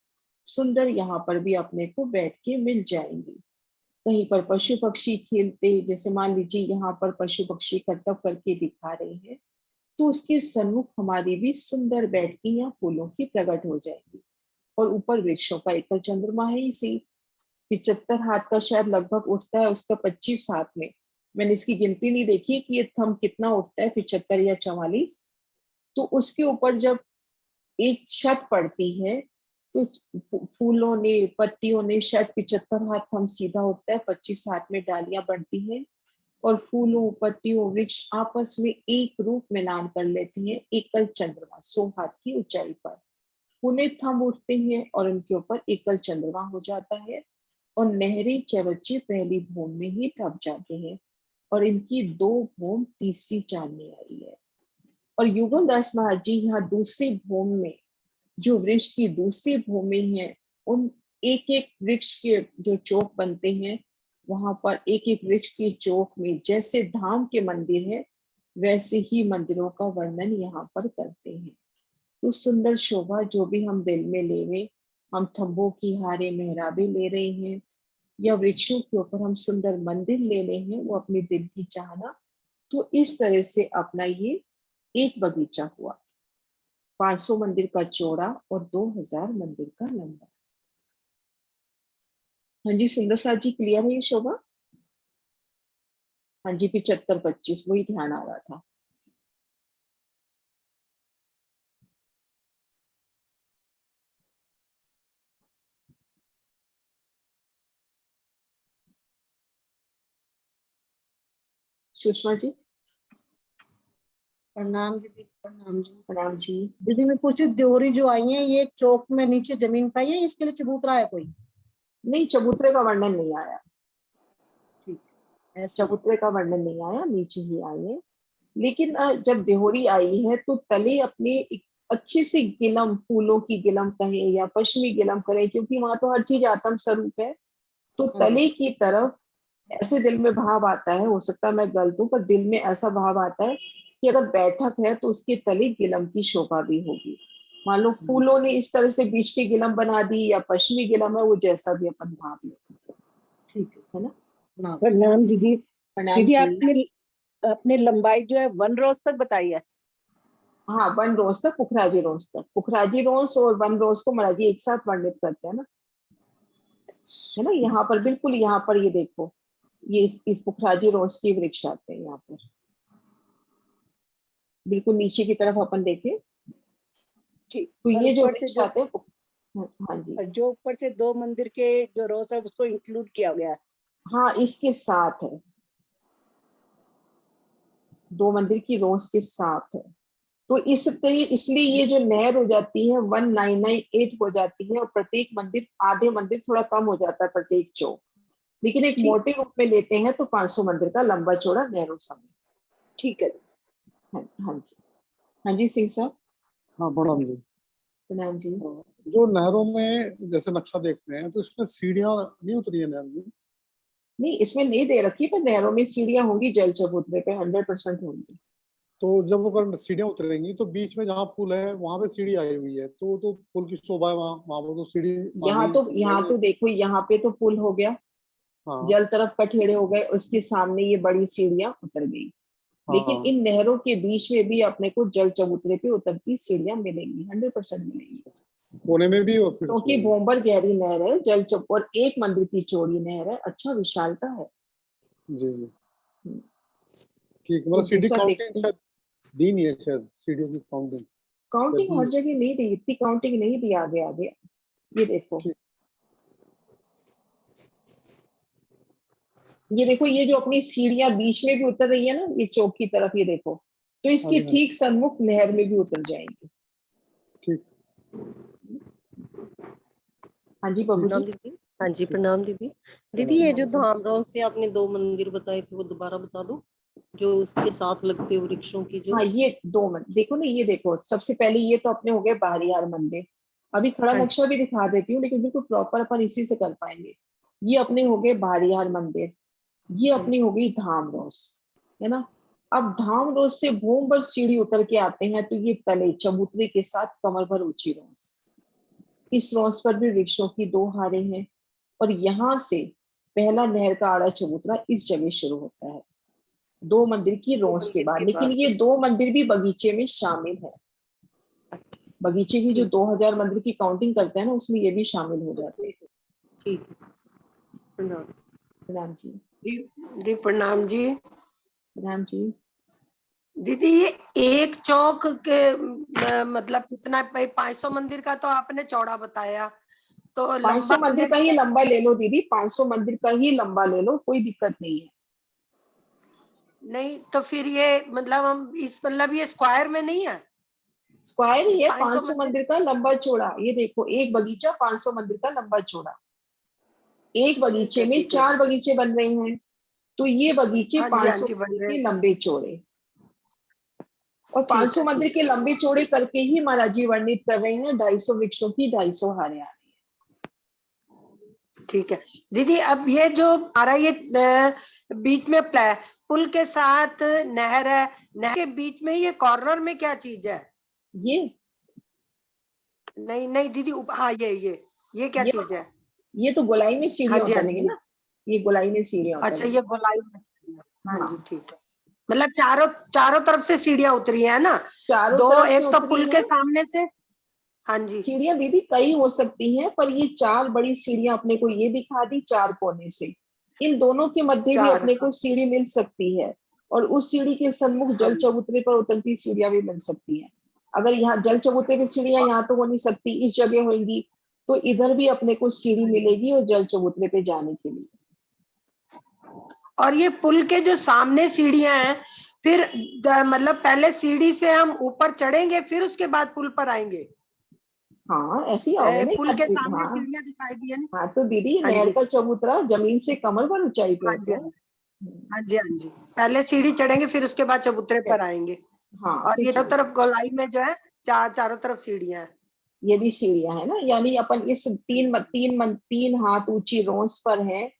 सुंदर यहाँ पर भी अपने को बैठ के मिल जाएंगे। कहीं पर पशु पक्षी खेलते, जैसे मान लीजिए यहाँ पर पशु पक्षी करतब करके दिखा रहे हैं, तो उसके सन्मुख हमारी भी सुंदर बैठ के यहाँ फूलों की प्रकट हो जाएगी। और ऊपर वृक्षों का एकल चंद्रमा है इसी 75 हाथ का शायद लगभग उठता है, उसका 25 हाथ में, मैंने इसकी गिनती नहीं देखी कि ये थंब कितना उठता है, 75 या 44। तो उसके ऊपर जब एक छत पड़ती है तो फूलों ने, पत्तियों ने, शायद 75 हाथ थंब सीधा उठता है, 25 हाथ में डालियां बढ़ती हैं, और फूलों, पत्तियों, वृक्ष आपस में एक रूप मिलान कर लेते हैं एकल चंद्रमा 100 हाथ की ऊंचाई पर। पुणे थंब उठते हैं और उनके ऊपर एकल चंद्रमा हो जाता है, और नहरी चबच्चे पहली भूम में ही दब जाते हैं, और इनकी 2 भूम तीसरी चांदनी आई है। और युगलदास महाराज जी यहाँ दूसरी भूम में, जो वृक्ष की दूसरी भूमि है, उन एक एक वृक्ष के जो चौक बनते हैं, वहां पर एक एक वृक्ष की चौक में जैसे धाम के मंदिर है, वैसे ही मंदिरों का वर्णन यहाँ पर करते हैं। तो सुंदर शोभा जो भी हम दिल में ले रहे, हम थंबों की हारे मेहराबे ले रहे हैं, या वृक्षों के ऊपर हम सुंदर मंदिर ले रहे हैं, वो अपने दिल की चाहना। तो इस तरह से अपना ये एक बगीचा हुआ, 500 मंदिर का चौड़ा और 2000 मंदिर का लंबा। हाँ जी सुंदर साथ जी, क्लियर है ये शोभा? हाँ जी, 75-25 वही ध्यान आ रहा था। सुषमा जी। प्रणाम दीदी, प्रणाम जी। प्रणाम जी। दीदी मैं पूछी, देवरी जो आई है ये चौक में नीचे जमीन पाई है, इसके लिए चबूतरा है कोई? नहीं, चबूतरे का वर्णन नहीं आया, ठीक है, ऐसे ही। चबूतरे का वर्णन नहीं आया, नीचे ही आई है। लेकिन जब देहोरी आई है तो तले अपने एक अच्छी सी गिलम, फूलों की गिलम कहे या पश्चिमी गिलम करें, क्योंकि वहां तो हर चीज आत्म स्वरूप है, तो हाँ तले की तरफ ऐसे दिल में भाव आता है, हो सकता है मैं गलत हूं, पर दिल में ऐसा भाव आता है कि अगर बैठक है तो उसके तले गिलम की शोभा भी होगी। मान लो फूलों ने इस तरह से बीच की गिलम बना दी या पश्चिमी गिलम है, वो जैसा भी अपन भाव ले, ठीक है ना। है। प्रणाम दीदी। प्रणाम दीदी जी। आपने अपने लंबाई जो है 1 रोज तक बताई है। हाँ, 1 रोज तक, पुखराजी रोज तक। पुखराजी रोज और 1 रोज को महाराज जी एक साथ वर्णित करते हैं ना, है ना। यहाँ पर बिल्कुल, यहाँ पर ये देखो, ये इस पुखराजी रोज की वृक्ष आते हैं यहाँ पर, बिल्कुल नीचे की तरफ अपन देखें ठीक। तो और ये जो ऊपर से वृक्ष जो आते हैं, हाँ जी, जो ऊपर से 2 मंदिर के जो रोज है उसको इंक्लूड किया गया है। हाँ इसके साथ है, 2 मंदिर की रोज के साथ है। तो इसलिए ये जो नहर हो जाती है 1998 हो जाती है, और प्रत्येक मंदिर, आधे मंदिर थोड़ा कम हो जाता है प्रत्येक चौक, लेकिन एक ठीक, मोटे रूप में लेते हैं तो 500 मंदिर का लंबा चौड़ा नहरों समय। ठीक है। हाँ, हाँ जी, हाँ जी सिंह साहब। हाँ प्रणाम जी। प्रणाम जी। जो नहरों में जैसे नक्शा देखते हैं तो इसमें सीढ़ियां नहीं उतरी है नहर में? नहीं, इसमें नहीं दे रखी, पर नहरों में सीढ़ियां होंगी, जल चबूतरे पे 100% होंगी। तो जब अगर सीढ़ियां उतरेंगी तो बीच में जहाँ पुल है वहां पे सीढ़ी आई हुई है, तो पुल की शोभा है, वहाँ वहां पर तो सीढ़ी मांगी समझ यहाँ जाएगी। तो देखो, यहाँ पे तो पुल हो गया, हाँ जल तरफ कठेड़े हो गए, उसके सामने ये बड़ी सीढ़ियां उतर गई। लेकिन हाँ। इन नहरों के बीच में भी अपने को जल चबूतरे पे उतरती सीढ़ियां मिलेंगी, 100% मिलेंगी, कोने में भी और फिर क्योंकि उसमें भी। भोंबर गहरी नहर है, जल चौक और 1 मंदिर की चौड़ी नहर है, अच्छा विशालता है। जी जी हम्म, ठीक। तो मतलब सीढ़ी दूसरा काउंटिंग देखते हैं, शायद दी नहीं है, शायद सीढ़ियों की काउंटिंग या काउंटिंग दी हर है? जगह नहीं दी, इतनी काउंटिंग नहीं दी, आगे आगे ये देखो, ठीक। ये देखो, ये जो अपनी सीढ़ियां बीच में भी उतर रही है ना, ये चौक की तरफ, ये देखो, तो हाँ इसके जी हाँ ठीक सन्मुख नहर में भी उतर जाएंगे। ठीक हाँ जी बाबू प्रणाम जी। दीदी। हाँ जी प्रणाम दीदी। दीदी प्रणाम। ये जो प्रणाम जी। धामरोग से आपने 2 मंदिर बताए थे वो दोबारा बता दो, जो उसके साथ लगते वृक्षों की जो। हाँ, ये 2 मंदिर देखो ना, ये देखो, सबसे पहले ये तो अपने हो गए बाहरियार मंदिर, अभी खड़ा हाँ नक्शा भी दिखा देती हूँ, लेकिन बिल्कुल प्रॉपर अपन इसी से कर पाएंगे। ये अपने हो गए बाहरियार मंदिर, ये हाँ अपनी हो गई धामरोस, है ना। अब धामरोस से भूमभर सीढ़ी उतर के आते हैं तो ये तले चबूतरे के साथ कमर भर ऊंची रोस, इस रोस पर भी वृक्षों की 2 हारें हैं, और यहाँ से पहला नहर का आड़ा चबूतरा इस जगह शुरू होता है, 2 मंदिर की दो रोस के मंदिर बाद। के लेकिन बाद। ये 2 मंदिर भी बगीचे में शामिल है, बगीचे की जो ठीक 2000 मंदिर की काउंटिंग करते हैं ना, उसमें ये भी शामिल हो जाते हैं। ठीक है। प्रणाम। राम जी। जी प्रणाम जी। राम जी। दीदी ये एक चौक के मतलब कितना 500 मंदिर का तो आपने चौड़ा बताया, तो 500 लंबा मंदिर का ही लंबा ले लो दीदी, 500 मंदिर का ही लंबा ले लो, कोई दिक्कत नहीं है। नहीं तो फिर ये मतलब हम इस मतलब ये स्क्वायर में नहीं है, स्क्वायर ही है, 500 500 मंदिर। मंदिर का लंबा चौड़ा, ये देखो एक बगीचा 500 मंदिर का लंबा चौड़ा, एक बगीचे में ठीक है 4 बगीचे बन रहे हैं, तो ये बगीचे हाँ 500 जी बन मंदिर रहे के हैं। लंबे चौड़े, और ठीक 500 है मंदिर के लंबे चौड़े करके ही महाराज जी वर्णित कर रहे हैं 250 वृक्षों की 250 हारें आ रही ठीक है। दीदी अब ये जो हमारा ये बीच में पुल के साथ नहर है, नहर के बीच में ये कॉर्नर में क्या चीज है? है। नहीं नहीं दीदी हाँ ये क्या ये चीज है? ये तो गोलाई में हाँ सीढ़ियां जी उतरेंगी ना, ये गोलाई में सीढ़ियां अच्छा ये उतरेंगी। गोलाई में सीढ़ियाँ। हाँ जी हाँ, ठीक है। मतलब चारों चारों तरफ से सीढ़ियाँ उतरी है ना, चारों 2 तरफ से एक तो उतरी पुल के है। सामने से। हाँ जी सीढ़ियां दीदी कई हो सकती हैं, पर ये 4 बड़ी सीढ़ियां अपने को ये दिखा दी 4 कोने से, इन दोनों के मध्य भी 4 अपने हाँ को सीढ़ी मिल सकती है, और उस सीढ़ी के सन्मुख हाँ जल चबूतरे पर उतरती सीढ़ियां भी मिल सकती हैं। अगर यहाँ जल चबूतरे पे सीढ़ियां यहाँ तो हो नहीं सकती, इस जगह होंगी, तो इधर भी अपने को सीढ़ी हाँ जी। मिलेगी और जल चबूतरे पे जाने के लिए। और ये पुल के जो सामने सीढ़ियां हैं, फिर मतलब पहले सीढ़ी से हम ऊपर चढ़ेंगे फिर उसके बाद पुल पर आएंगे। हाँ ऐसे ही आओगे ना। पुल के सामने हाँ सीढ़ियां दिखाई दी है ना। हाँ, तो दीदी हाँ नहर जी का चबूतरा जमीन से कमर भर ऊंचाई पे हाँ जी होता है। हाँ जी हाँ जी, पहले सीढ़ी चढ़ेंगे फिर उसके बाद चबूतरे पर आएंगे। हाँ और फिर ये चारों तरफ गोलाई में जो है चारों तरफ सीढ़ियां हैं। ये भी सीढ़ियां है ना, यानी अपन इस तीन हाथ ऊंची रोंस पर है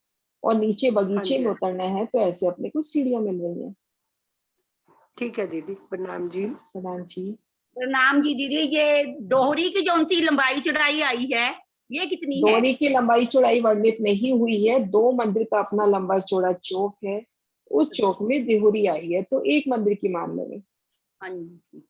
और नीचे हाँ बगीचे जी में हाँ जी, उतरना है, तो ऐसे अपने को सीढ़ियां मिल रही हैं। ठीक है दीदी, प्रणाम जी। प्रधान जी। प्रणाम जी दीदी। ये दोहरी की जो सी लंबाई चढ़ाई आई है ये कितनी है? दोहरी की लंबाई चौड़ाई वर्णित नहीं हुई है, दो मंदिर का अपना लंबा चौड़ा चौक है, उस चौक में देहुरी आई है, तो एक मंदिर की मान लेंगे, हाँ जी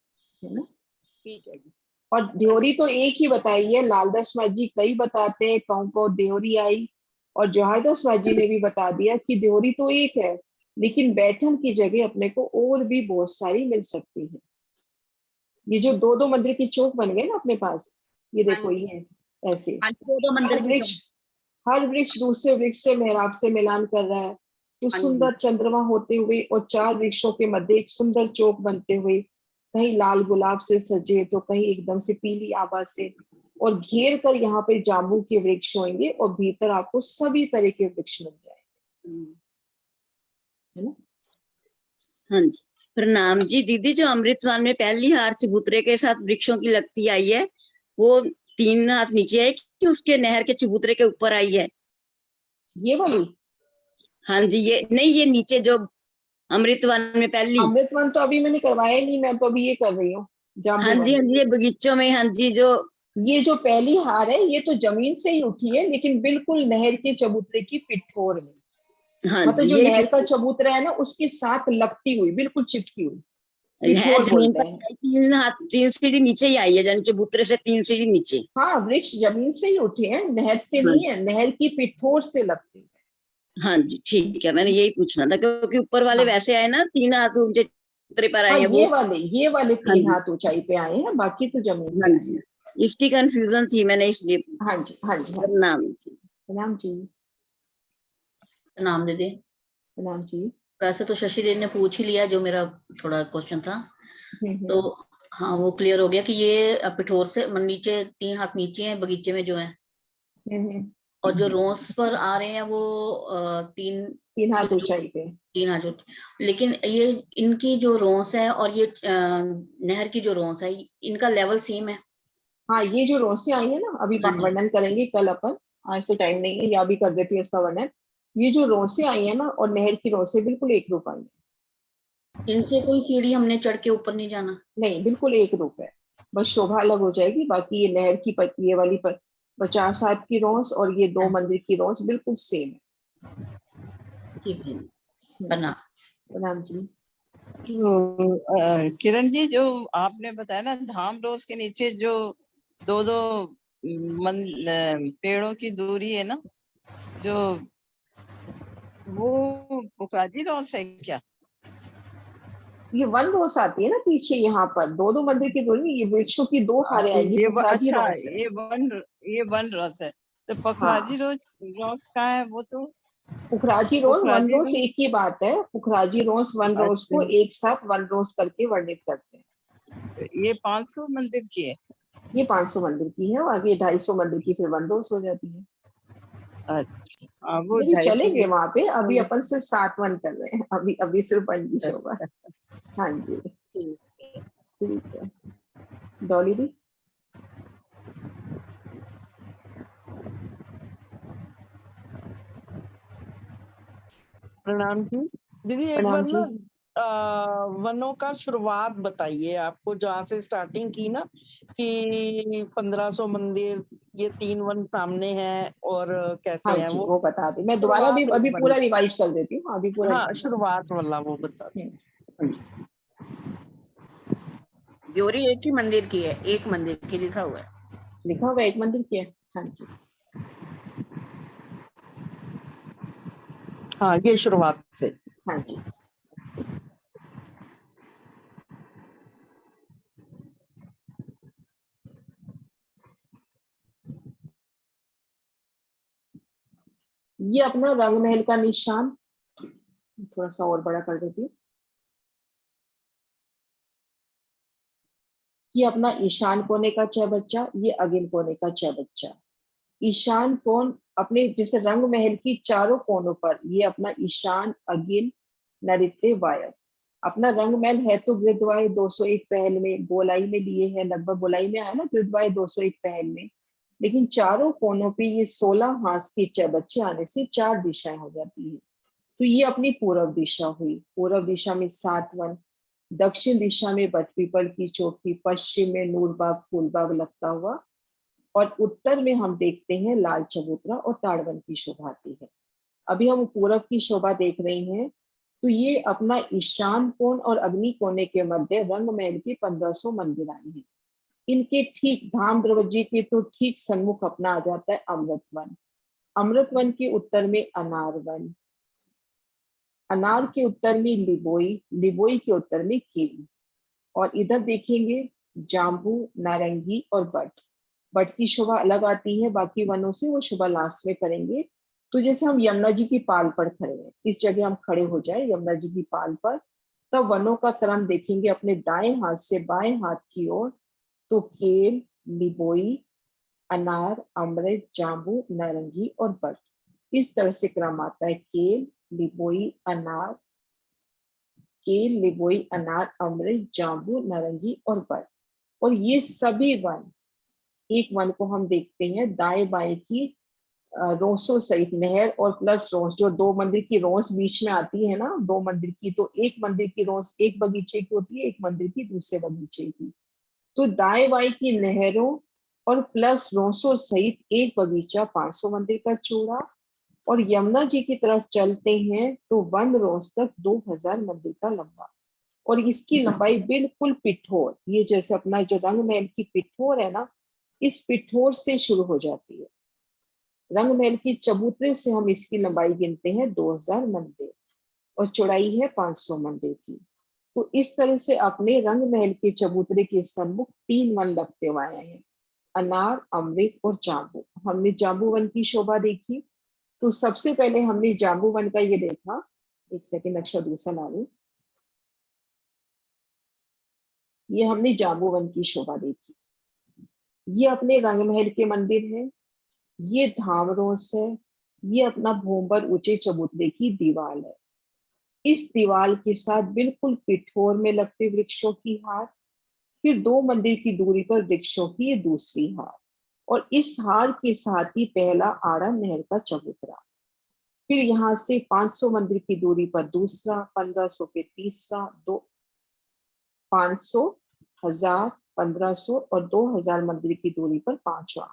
है ना। ठीक है जी। और देहुरी तो एक ही बताई है, लालदास माँ जी कई बताते हैं कहूँ को देहुरी आई, और जवाहरदास माँ जी ने भी बता दिया कि देहुरी तो एक है, लेकिन बैठन की जगह अपने को और भी बहुत सारी मिल सकती है। ये जो दो दो मंदिर की चौक बन गए ना अपने पास, ये हाँ देखो जी ये ऐसे हाँ जी, दो हर मंदिर की वृक्ष हर वृक्ष दूसरे वृक्ष से मेहराब से मिलान कर रहा है, तो हाँ जी सुंदर चंद्रमा होते हुए और चार वृक्षों के मध्य एक सुंदर चौक बनते हुए, कहीं लाल गुलाब से सजे तो कहीं एकदम से पीली आभा से, और घेर कर यहाँ पे जामुन के वृक्ष होंगे और भीतर आपको सभी तरह के वृक्ष मिल जाएंगे, है ना। हाँ जी। प्रणाम जी दीदी। जो अमृतवान में पहली हार चबूतरे के साथ वृक्षों की लगती आई है वो 3 हाथ नीचे है कि उसके नहर के चबूतरे के ऊपर आई है? ये वाली हाँ जी, ये नहीं, ये नीचे जो अमृतवन में पहली। अमृतवन तो अभी मैंने करवाया ही नहीं, मैं तो अभी ये कर रही हूँ हाँ जी जाम्बूवन। हाँ जी, ये बगीचों में। हाँ जी, जो ये जो पहली हार है ये तो जमीन से ही उठी है, लेकिन बिल्कुल नहर के चबूतरे की पिठोर में, हाँ मतलब जी जो ये नहर का चबूतरा है ना उसके साथ लगती हुई, बिल्कुल चिपकी हुई, है पिठोर जमीन बोलते पर। हैं। 3 सीढ़ी नीचे ही आई है, यानी चबूतरे से 3 सीढ़ी नीचे। हाँ वृक्ष जमीन से ही उठे हैं, नहर से हाँ नहीं जी है, नहर की पिठोर से लगते हैं। हाँ जी ठीक है, मैंने यही पूछना था क्योंकि ऊपर वाले हाँ वैसे आए ना, 3 हाथ ऊंचे चबूतरे पर हाँ, आए हैं वो। ये वाले हाँ 3 जी हाथ ऊंचाई पे आए हैं, बाकी तो जमीन हाँ पे आए जी, हैं। इसकी कंफ्यूजन थी, मैंने इसलिए हाँ पूछी। जी हाँ जी हाँ जी। प्रणाम जी। प्रणाम जी। प्रणाम दीदी। प्रणाम जी। वैसे तो शशि दीदी ने पूछ ही लिया जो मेरा थोड़ा क्वेश्चन था, हम्म। तो हाँ वो क्लियर हो गया कि ये पिठोर से नीचे 3 हाथ नीचे हैं बगीचे में जो है, हम्म। और जो रोंस पर आ रहे हैं वो 3 3 हाथ ऊंचाई पे। 3 हाथ लेकिन ये इनकी जो रोंस है और ये नहर की जो रोंस है इनका लेवल सेम है। हाँ ये जो रोशनी आई है ना, अभी हाँ जी वर्णन करेंगे कल अपन, आज तो टाइम नहीं है, या भी कर देती है उसका वर्णन। ये जो रोसे आई है ना और नहर की रोसे बिल्कुल एक रूप आई है, इनसे कोई सीढ़ी हमने चढ़ के ऊपर नहीं जाना। नहीं बिल्कुल एक रूप है, बस शोभा अलग हो जाएगी, बाकी ये नहर की ये वाली 50 हाथ की रोस और ये 2 मंदिर की रोस बिल्कुल सेम है। ठीक है, प्रणाम। प्रणाम जी। तो किरण जी, जो आपने बताया ना धाम रोज के नीचे जो दो दो पेड़ों की दूरी है ना, जो वो पुखराजी रोज है क्या? ये 1 रोस आती है ना पीछे, यहाँ पर 2 मंदिर की दूरी में ये वृक्षों की 2 हारें आएंगी, पुखराजी अच्छा, रोस है। ये वन रोज है, तो हाँ पुखराजी रोज कहाँ है वो? तो पुखराजी रोज 1 पुखराजी रोज रोज। एक ही बात है, पुखराजी रोज 1 रोज अच्छा, को एक साथ 1 रोज करके वर्णित करते हैं। ये 500 मंदिर की है? ये 500 मंदिर की है, और आगे 250 मंदिर की फिर 1 रोज हो जाती है। अच्छा, वो ये भी 250 चलेंगे वहां पे, अभी मंदिर। अपन सिर्फ 7 वन कर रहे हैं, अभी सिर्फ 1 की शोभा। हाँ जी ठीक है। डॉली दी। प्रणाम जी दीदी, एक प्रणाम बार जी। ना वनों का शुरुआत बताइए, आपको जहाँ से स्टार्टिंग की ना कि 1500 मंदिर, ये 3 वन सामने हैं और कैसे हाँ हैं जी वो, वो बता दी, मैं दोबारा भी शुरुआत एक अभी बार। पूरा रिवाइज कर देती हूँ, अभी पूरा हाँ रिवाइज। शुरुआत वाला वो बता दीजिए। जोरी एक ही मंदिर की है, एक मंदिर की लिखा हुआ है। लिखा हुआ 1 मंदिर की है। हाँ जी हाँ ये शुरुआत से। हाँ जी। ये अपना रंग महल का निशान, थोड़ा सा और बड़ा कर देती हूँ। ये अपना ईशान कोने का चौबच्चा, ये अग्नि कोने का चौबच्चा। ईशान कोण अपने जैसे रंग महल की चारों कोनों पर, ये अपना ईशान, अग्नि, नैऋत्य, वायव्य। अपना रंग महल है तो गृद्धवाय 201 पहल में, गोलाई में लिए है, लगभग गोलाई में आया ना गृद्धवाय 201 पहल में, लेकिन चारों कोनों पे ये 16 हाथ के चौबच्चे आने से 4 दिशाएं हो जाती है। तो ये अपनी पूर्व दिशा हुई। पूर्व दिशा में 7 वन, दक्षिण दिशा में बटपीपल की चोटी, पश्चिम में नूरबाग फूलबाग लगता हुआ, और उत्तर में हम देखते हैं लाल चबूतरा और ताड़वन की शोभा आती है। अभी हम पूर्व की शोभा देख रहे हैं। तो ये अपना ईशान कोण और अग्नि कोने के मध्य रंग महल की 1500 मंदिर आई है। इनके ठीक धाम दरवाजे के तो ठीक सन्मुख अपना आ जाता है अमृत वन। अमृत वन के उत्तर में अनार वन, अनार के उत्तर में लिबोई, लिबोई के उत्तर में केली, और इधर देखेंगे जाम्बू, नारंगी और बट। बट की शोभा अलग आती है बाकी वनों से, वो शोभा लास्ट में करेंगे। तो जैसे हम यमुना जी की पाल पर खड़े हैं, इस जगह हम खड़े हो जाए यमुना जी की पाल पर, तब वनों का क्रम देखेंगे अपने दाएं हाथ से बाएं हाथ की ओर। तो केल, लिबोई, अनार, अमृत, जाम्बू, नारंगी और बट, इस तरह से क्रम आता है। केल, लिबोई, अनार, केल, लिबोई, अनार, अमृत, जाम्बू, नारंगी और बट। और ये सभी वन, एक वन को हम देखते हैं दाएं बाएं की रोसों सहित, नहर और प्लस रोस, जो 2 मंदिर की रोस बीच में आती है ना, 2 मंदिर की, तो एक मंदिर की रोस एक बगीचे की होती है, एक मंदिर की दूसरे बगीचे की। तो दाएं बाएं की नहरों और प्लस रोसों सहित एक बगीचा 500 मंदिर का चौड़ा। और यमुना जी की तरफ चलते हैं तो 1 रोस तक 2000 मंदिर का लंबा, और इसकी लंबाई बिल्कुल पिठोर, ये जैसे अपना जो रंग महल की पिठोर है ना, इस पिठोर से शुरू हो जाती है। रंग महल की चबूतरे से हम इसकी लंबाई गिनते हैं 2000 मंदिर, और चौड़ाई है 500 मंदिर की। तो इस तरह से अपने रंग महल के चबूतरे के सम्मुख 3 वन लगते हुए आए हैं, अनार, अमृत और जाम्बू। हमने जाम्बू वन की शोभा देखी। तो सबसे पहले हमने जाम्बू वन का ये देखा, एक सेकंड नक्शा दूसरा ला लूं। ये हमने जाम्बू वन की शोभा देखी। ये अपने रंग महल के मंदिर है, ये धाम रोस है, ये अपना भूमभर ऊंचे चबूतरे की दीवार है। इस दीवार के साथ बिल्कुल पिठोर में लगते वृक्षों की हार, फिर 2 मंदिर की दूरी पर वृक्षों की ये दूसरी हार, और इस हार के साथ ही पहला आड़ा नहर का चबूतरा। फिर यहाँ से 500 मंदिर की दूरी पर दूसरा, 1500 पे तीसरा, 500, 1000, 1500 और 2000 मंदिर की दूरी पर 5वां,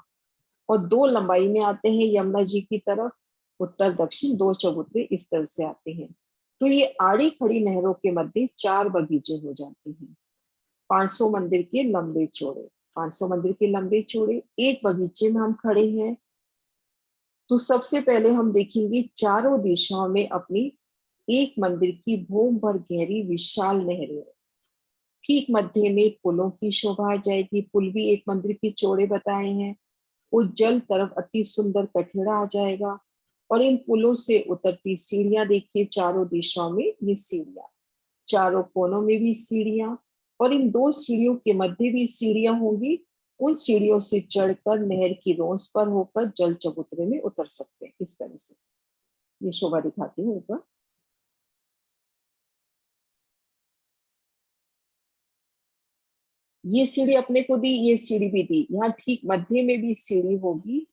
और 2 लंबाई में आते हैं यमुना जी की तरफ, उत्तर दक्षिण 2 चबूतरे इस तरह से आते हैं। तो ये आड़ी खड़ी नहरों के मध्य 4 बगीचे हो जाते हैं, 500 मंदिर के लंबे चौड़े, 500 मंदिर के लंबे चौड़े। एक बगीचे में हम खड़े हैं। तो सबसे पहले हम देखेंगे चारों दिशाओं में अपनी एक मंदिर की भूम भर गहरी विशाल नहरें। ठीक मध्य में पुलों की शोभा आ जाएगी, पुल भी एक मंदिर के चौड़े बताए हैं। उज्जल तरफ अति सुंदर कठेड़ा आ जाएगा, और इन पुलों से उतरती सीढ़ियां देखिए, चारों दिशाओं में ये सीढ़ियां, चारों कोनों में भी सीढ़ियां, और इन 2 सीढ़ियों के मध्य भी सीढ़ियां होंगी। उन सीढ़ियों से चढ़कर नहर की रोस पर होकर जल चबूतरे में उतर सकते हैं। इस तरह से ये शोभा दिखाती हूँ ऊपर। ये सीढ़ी अपने को दी, ये सीढ़ी भी दी, यहाँ ठीक मध्य में भी सीढ़ी होगी।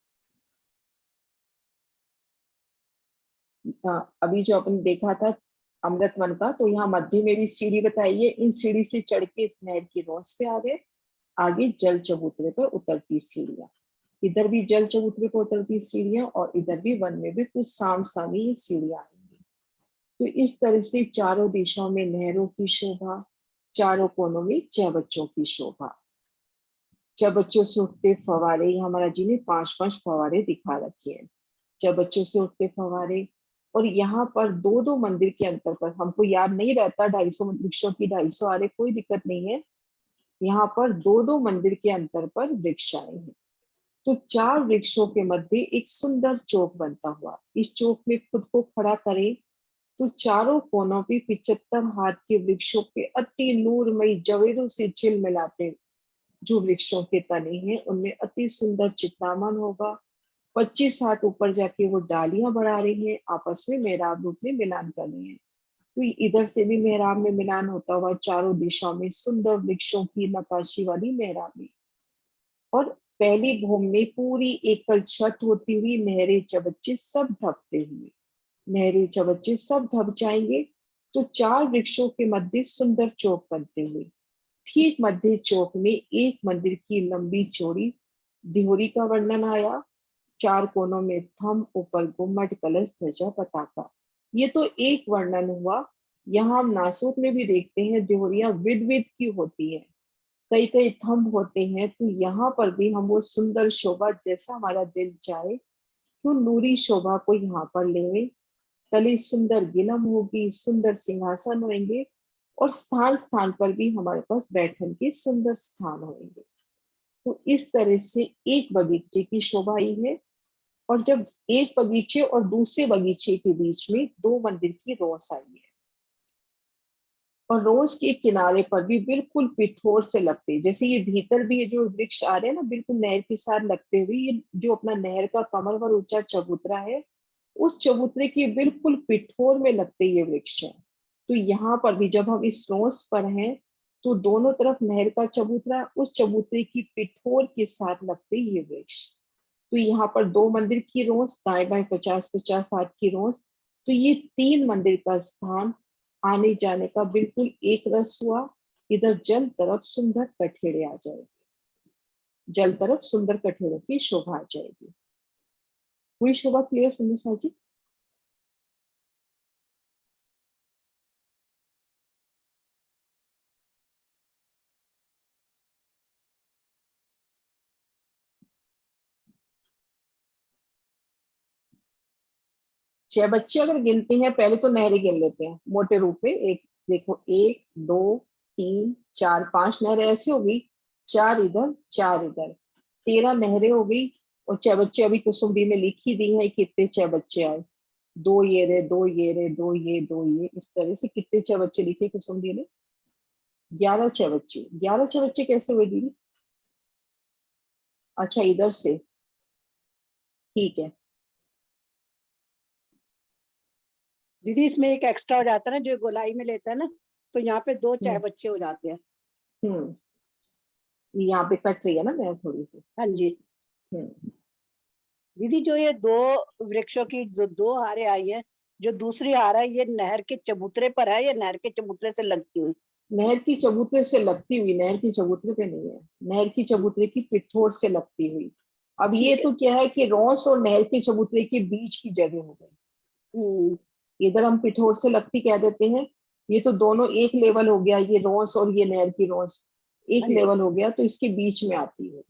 अभी जो अपन देखा था अमृत वन का, तो यहाँ मध्य में भी सीढ़ी बताई है। इन सीढ़ी से चढ़ के इस नहर की रोस पे आ गए, आगे जल चबूतरे पर उतरती सीढ़ियां, इधर भी जल चबूतरे पर उतरती सीढ़ियां, और इधर भी वन में भी कुछ सामसामी ये सीढ़ियां आएंगी। तो इस तरह से चारों दिशाओं में नहरों की शोभा, चारों कोनों में चौबच्चों की शोभा। चौबच्चों से उठते फवारे, महाराज जी ने 5-5 फवारे दिखा रखे हैं। चौबच्चों से उठते फवारे, और यहाँ पर 2-2 मंदिर के अंतर पर, हमको याद नहीं रहता 250 वृक्षों की 250 आ रहे, कोई दिक्कत नहीं है। यहाँ पर 2-2 मंदिर के अंतर पर वृक्ष आए हैं। तो 4 वृक्षों के मध्य एक सुंदर चौक बनता हुआ, इस चौक में खुद को खड़ा करें तो चारों कोनों पे 75 हाथ के वृक्षों के अति नूरमयी जवेरों से झिलमिलाते जो वृक्षों के तने हैं उनमें अति सुंदर चित्रामन होगा। 25 हाथ ऊपर जाके वो डालियां बढ़ा रही हैं, आपस में मेहराब रूप में मिलान कर रही हैं। तो इधर से भी मेहराब में मिलान होता हुआ चारों दिशाओं में सुंदर वृक्षों की नक्काशी वाली मेहराबें। और पहली भूमि में पूरी एकल छत होती हुई नहरें चबच्चे सब ढकते हुए, नहरें चबच्चे सब ढक जाएंगे। तो 4 वृक्षों के मध्य सुंदर चौक बनते हुए, ठीक मध्य चौक में एक मंदिर की लंबी चौड़ी दिहोरी का वर्णन आया। 4 कोनों में थंब, ऊपर गुम्मट, कलश, ध्वजा, पताका। ये तो एक वर्णन हुआ। यहाँ हम नासूक में भी देखते हैं दिहोरियां विध विध की होती है, कई कई थंब होते हैं। तो यहाँ पर भी हम वो सुंदर शोभा जैसा हमारा दिल चाहे तो नूरी शोभा को यहाँ पर लेंगे। तले सुंदर गिलम होगी, सुंदर सिंहासन होंगे और स्थान स्थान पर भी हमारे पास बैठन के सुंदर स्थान होंगे। तो इस तरह से एक बगीचे की शोभा आई है। और जब एक बगीचे और दूसरे बगीचे के बीच में 2 मंदिर की रोस आई है, और रोज के किनारे पर भी बिल्कुल पिठोर से लगते, जैसे ये भीतर भी ये जो वृक्ष आ रहे हैं ना बिल्कुल नहर के साथ लगते हुए, ये जो अपना नहर का कमर भर ऊंचा चबूतरा है उस चबूतरे के बिल्कुल पिठोर में लगते ये वृक्ष है। तो यहाँ पर भी जब हम इस रोस पर हैं तो दोनों तरफ नहर का चबूतरा, उस चबूतरे की पिठोर के साथ लगते ये वृक्ष। तो यहाँ पर 2 मंदिर की रोस, दाएं बाएं 50-50 हाथ की रोस। तो ये 3 मंदिर का स्थान आने जाने का बिल्कुल एक रस हुआ। इधर जल तरफ सुंदर कठेड़े आ जाएंगे, जल तरफ सुंदर कठेड़ों की शोभा आ जाएगी। हुई शोभा क्लियर सुंदर साहब जी? बच्चे अगर गिनते हैं, पहले तो नहरें गिन लेते हैं मोटे रूप में। एक देखो, 1 2 3 4 5 नहरें ऐसे हो गई, 4 इधर 4 इधर, 13 नहरें हो गई। और बच्चे अभी कुसुमडी में लिखी दी है कितने बच्चे आए, 2 ये रहे, 2 ये रहे, 2 ये 2 ये, इस तरह से कितने बच्चे लिखे कुसुमडी ने? 11 बच्चे। 11 बच्चे कैसे हुए दीदी? अच्छा इधर से, ठीक है। दीदी इसमें एक एक्स्ट्रा हो जाता है ना, जो गोलाई में लेता है ना, तो यहाँ पे 2 बच्चे हो जाते हैं। यहाँ पे कट रही है ना मैं थोड़ी सी। हाँ जी दीदी, जो ये 2 वृक्षों की जो 2 हारें आई है, जो दूसरी हार है ये नहर के चबूतरे पर है या नहर के चबूतरे से लगती हुई? नहर की चबूतरे से लगती हुई, नहर की चबूतरे पे नहीं है, नहर की चबूतरे की पिठोर से लगती हुई। अब ये तो क्या है कि रोस और नहर के चबूतरे के बीच की जगह हो गई। इधर हम पिठोर से लगती कह देते हैं, ये तो दोनों एक लेवल हो गया, ये रोस और ये नहर की रोस एक लेवल हो गया, तो इसके बीच में आती है।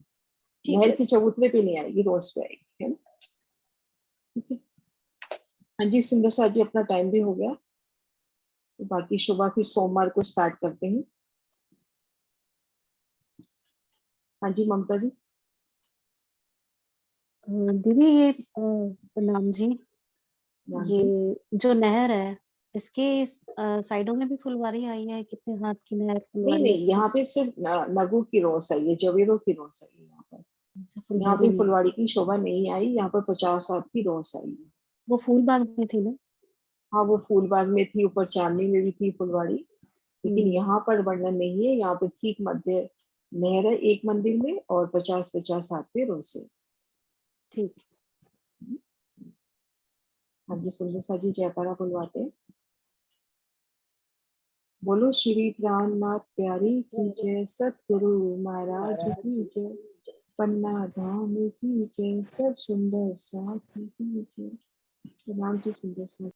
नहर के चबूतरे पे नहीं आएगी, रोस पे आएगी, है ना? हाँ जी सुंदर सा जी, अपना टाइम भी हो गया, तो बाकी शोभा फिर सोमवार को स्टार्ट करते हैं। हाँ जी ममता जी। दीदी ये प्रणाम जी, ये जो नहर है इसके साइडों में भी फुलवारी आई है? कितने हाथ की नहर नहीं नहीं, यहाँ पे सिर्फ नगु की रोस आई है, जवेरों की रोस आई है। यहाँ पर यहाँ पे फुलवाड़ी की शोभा नहीं आई, यहाँ पर 50 हाथ की रोस आई है। वो फूलबाग में थी ना? हाँ वो फूलबाग में थी, ऊपर चांदनी में भी थी फुलवाड़ी, लेकिन यहाँ पर वर्णन नहीं है। यहाँ पे ठीक मध्य नहर है एक मंदिर में और 50-50 हाथ पे रोसे। ठीक। हाँ जी सुंदर सा जी जयकारा बुलवाते हैं। बोलो श्री प्राणनाथ प्यारी की जय, सतगुरु महाराज की जय, पन्ना धाम की जय, सब सुंदर साथी की जय। राम जी सुंदर सा